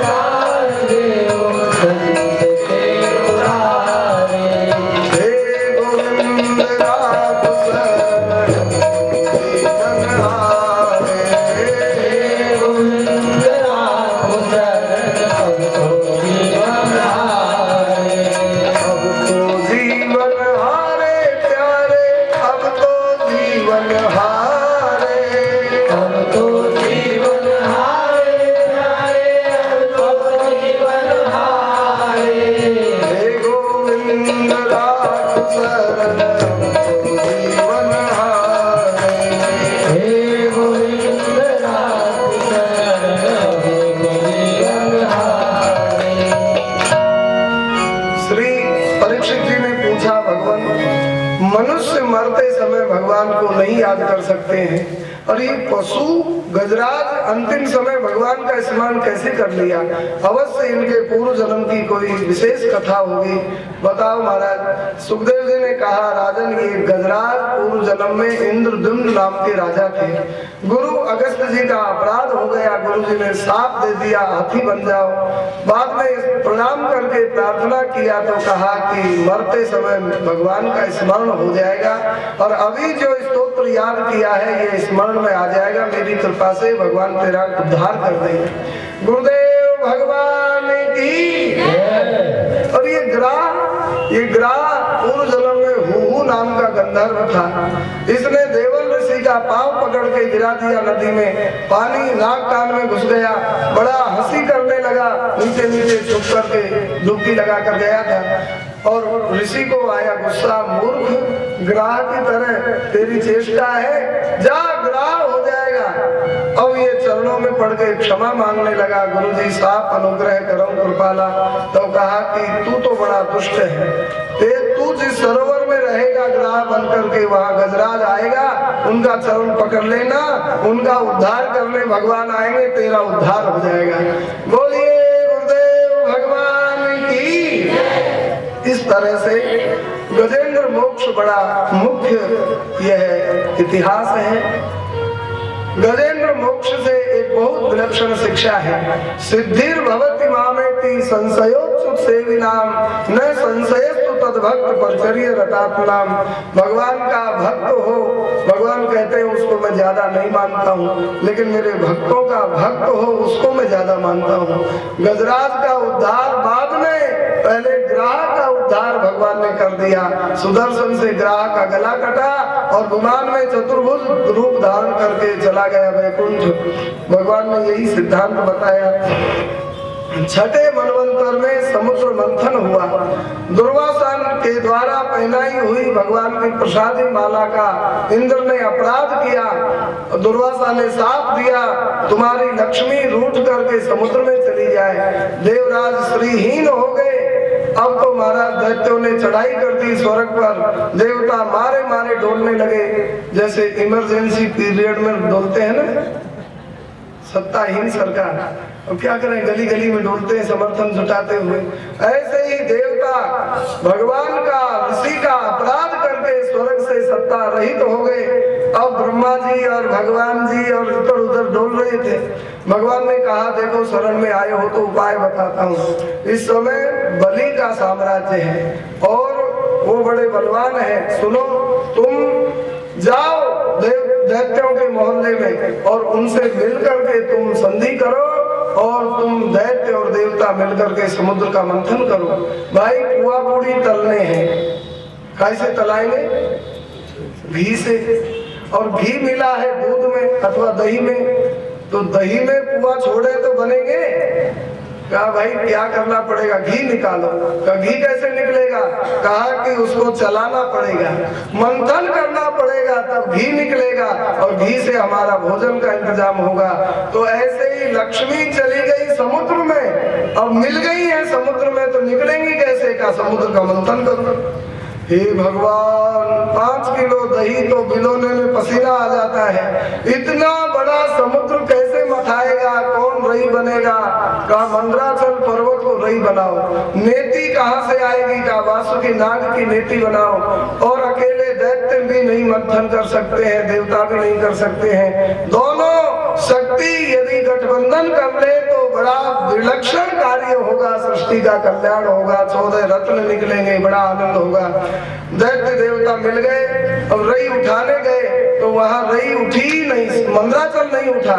B: तार देव संत के दुलारे।
A: हे गोविंद राखु शरण जीवन हारे,
B: हे गोविंद राखु शरण अब तो जीवन हारे।
A: अब तो जीवन हारे प्यारे, अब तो जीवन हारे,
B: अब तो जीवन हारे प्यारे, अब तो जीवन हारे।
A: हे गोविंद राखु शरण अब तो जीवन हारे।
B: हे गोविंद राखु शरण अब तो जीवन हारे।
A: श्री परीक्षित जी ने पूछा, भगवान मनुष्य मरते समय भगवान को नहीं याद कर सकते हैं, और ये पशु गजराज अंतिम समय भगवान का स्मरण कैसे कर लिया? अवश्य इनके पूर्व जन्म की कोई विशेष कथा होगी, बताओ महाराज। सुखदेव जी ने कहा, राजन ये गजराज पूर्व जन्म में इंद्रद्युम्न नाम के राजा थे। गुरु अगस्त जी का अपराध हो गया, गुरु जी ने शाप दे दिया हाथी बन जाओ। बाद में प्रणाम करके प्रार्थना किया तो कहा कि मरते समय भगवान का स्मरण हो जाएगा, और अभी जो स्तोत्र याद किया है ये स्मरण में आ जाएगा, मेरी कृपा से भगवान तेरा उद्धार कर देंगे। गुरुदेव भगवान की। और ये ग्राह पूर्व जन्म में हूहू नाम का गंधर्व था। इसने देवल ऋषि का पांव पकड़ के गिरा दिया नदी में, पानी नाक कान में घुस गया, बड़ा हंसी करने लगा, नीचे नीचे छुप करके डुबकी लगा कर गया था। और ऋषि को आया गुस्सा, मूर्ख ग्राह की तरह तेरी चेष्टा है, जा ग्राह हो जाएगा। अब ये चरणों में पड़ के क्षमा मांगने लगा, गुरुजी साफ अनुग्रह करो कृपाला। तो कहा कि तू तो बड़ा दुष्ट है, तू जिस सरोवर में रहेगा ग्राह बन करके, वहां गजराज आएगा, उनका चरण पकड़ लेना, उनका उद्धार करने भगवान आएंगे, तेरा उद्धार हो जाएगा। बोलिए गुरुदेव भगवान की। इस तरह से गजेंद्र मोक्ष बड़ा मुख्य यह इतिहास है। गजेंद्र मोक्ष से एक बहुत विलक्षण शिक्षा है। सिद्धिर भवति मामेति संशयोत्सुक सेविनाम न संशयस्तु तद्भक्त परिचर्य रतात्मनाम। भगवान का भक्त हो, भगवान कहते हैं उसको मैं ज्यादा नहीं मानता हूँ, लेकिन मेरे भक्तों का भक्त हो उसको मैं ज्यादा मानता हूँ। गजराज का उद्धार बाद में, पहले ग्राह का उद्धार भगवान ने कर दिया। सुदर्शन से ग्राह का गला कटा और विमान में चतुर्भुज रूप धारण करके चला गया वैकुंठ। भगवान ने यही सिद्धांत बताया। छठे मनवंतर में समुद्र मंथन हुआ। दुर्वासा के द्वारा पहनाई हुई भगवान की प्रसादी माला का इंद्र ने अपराध किया। दुर्वासा ने शाप दिया, तुम्हारी लक्ष्मी रूठ करके समुद्र में चली जाए। देवराज श्रीहीन हो गए। अब तो महाराज दैत्यों ने चढ़ाई कर दी स्वर्ग पर। देवता मारे मारे डोलने लगे, जैसे इमरजेंसी पीरियड में डोलते हैं ना सत्ताहीन सरकार। अब क्या करें, गली गली में डोलते हैं समर्थन जुटाते हुए। ऐसे ही देवता भगवान का, ऋषि का अपराध करके स्वर्ग से सत्ता रहित हो गए। अब ब्रह्मा जी और भगवान जी और इधर उधर डोल रहे थे। भगवान ने कहा देखो शरण में आए हो तो उपाय बताता हूँ। इस समय बलि का साम्राज्य है और वो बड़े बलवान है। सुनो, तुम जाओ दैत्यों के मोहल्ले में और उनसे मिलकर के तुम संधि करो और तुम दैत्य और देवता मिलकर के समुद्र का मंथन करो। भाई पुआ पूड़ी तलने हैं, कैसे तलाएंगे? घी से। और घी मिला है दूध में अथवा दही में, तो दही में पुआ छोड़े तो बनेंगे। कहा भाई क्या करना पड़ेगा? घी निकालो। कहा घी कैसे निकलेगा? कहा कि उसको चलाना पड़ेगा, मंथन करना पड़ेगा, तब घी निकलेगा और घी से हमारा भोजन का इंतजाम होगा। तो ऐसे ही लक्ष्मी चली गई समुद्र में, अब मिल गई है समुद्र में तो निकलेंगी कैसे? का समुद्र का मंथन करो। हे भगवान, 5 किलो दही तो बिलोने में पसीना आ जाता है, इतना बड़ा समुद्र कैसे मथाएगा? कौन रई बनेगा? कहा मंदराचल पर्वत को रई बनाओ। नेति कहाँ से आएगी? कहा वासुकी नाग की नेति बनाओ। और अकेले दैत्य भी नहीं मंथन कर सकते हैं, देवता भी नहीं कर सकते हैं। दोनों शक्ति यदि गठबंधन कर ले तो बड़ा विलक्षण कार्य होगा, सृष्टि का कल्याण होगा, 14 रत्न निकलेंगे, बड़ा आनंद होगा। दैत्य देवता मिल गए। अब रई उठाने गए तो वहां रई उठी नहीं, मंदराचल नहीं उठा।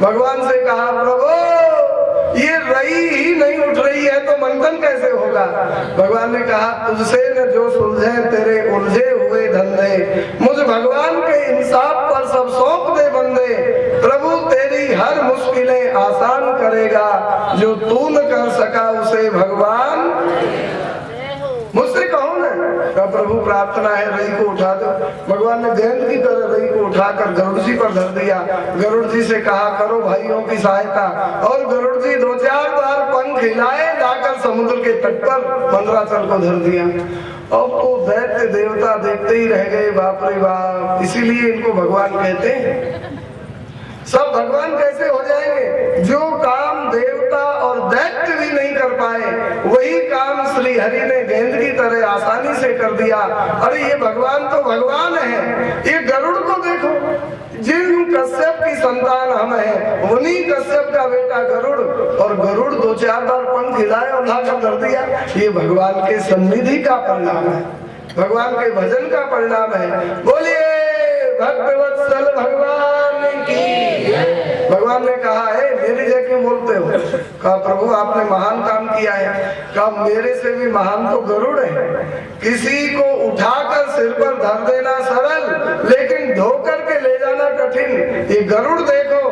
A: भगवान से कहा प्रभु ये रई ही नहीं उठ रही है तो मंथन कैसे होगा? भगवान ने कहा तुझसे न जो सुलझे तेरे उलझे हुए धंधे, मुझ भगवान के इंसाफ पर सब सौंप दे बंदे। प्रभु तेरी हर मुश्किलें आसान करेगा, जो तू न कर सका उसे भगवान मुझसे कहो ना। कहा प्रभु प्रार्थना है रई को उठा दो। भगवान ने गेंद की तरह रई को उठाकर गरुड़ जी पर धर दिया। गरुड़ जी से कहा करो भाइयों की सहायता। और गरुड़ जी 2-4 बार पंख हिलाए, लाकर समुद्र के तट पर मंदराचल को धर दिया। अब तो दैत्य देवता देखते ही रह गए, बाप रे बाप। इसीलिए इनको भगवान कहते हैं। सब भगवान कैसे हो जाएंगे? जो काम देवता और दैत्य भी नहीं कर पाए वही काम श्री हरि ने गेंद की तरह आसानी से कर दिया। अरे ये भगवान तो भगवान है। ये गरुड़ को देखो, जिन कश्यप की संतान हम हैं उन्हीं कश्यप का बेटा गरुड़, और गरुड़ 2-4 बार पंख हिलाए और लाकर धर दिया। ये भगवान के सन्निधि का परिणाम है, भगवान के भजन का परिणाम है। बोलिए भक्तवत्सल भगवान की। भगवान ने कहा है मेरे जय क्यों बोलते हो? कहा प्रभु आपने महान काम किया है। कहा मेरे से भी महान तो गरुड़ है। किसी को उठाकर सिर पर धर देना सरल, लेकिन धोकर के ले जाना कठिन। ये गरुड़ देखो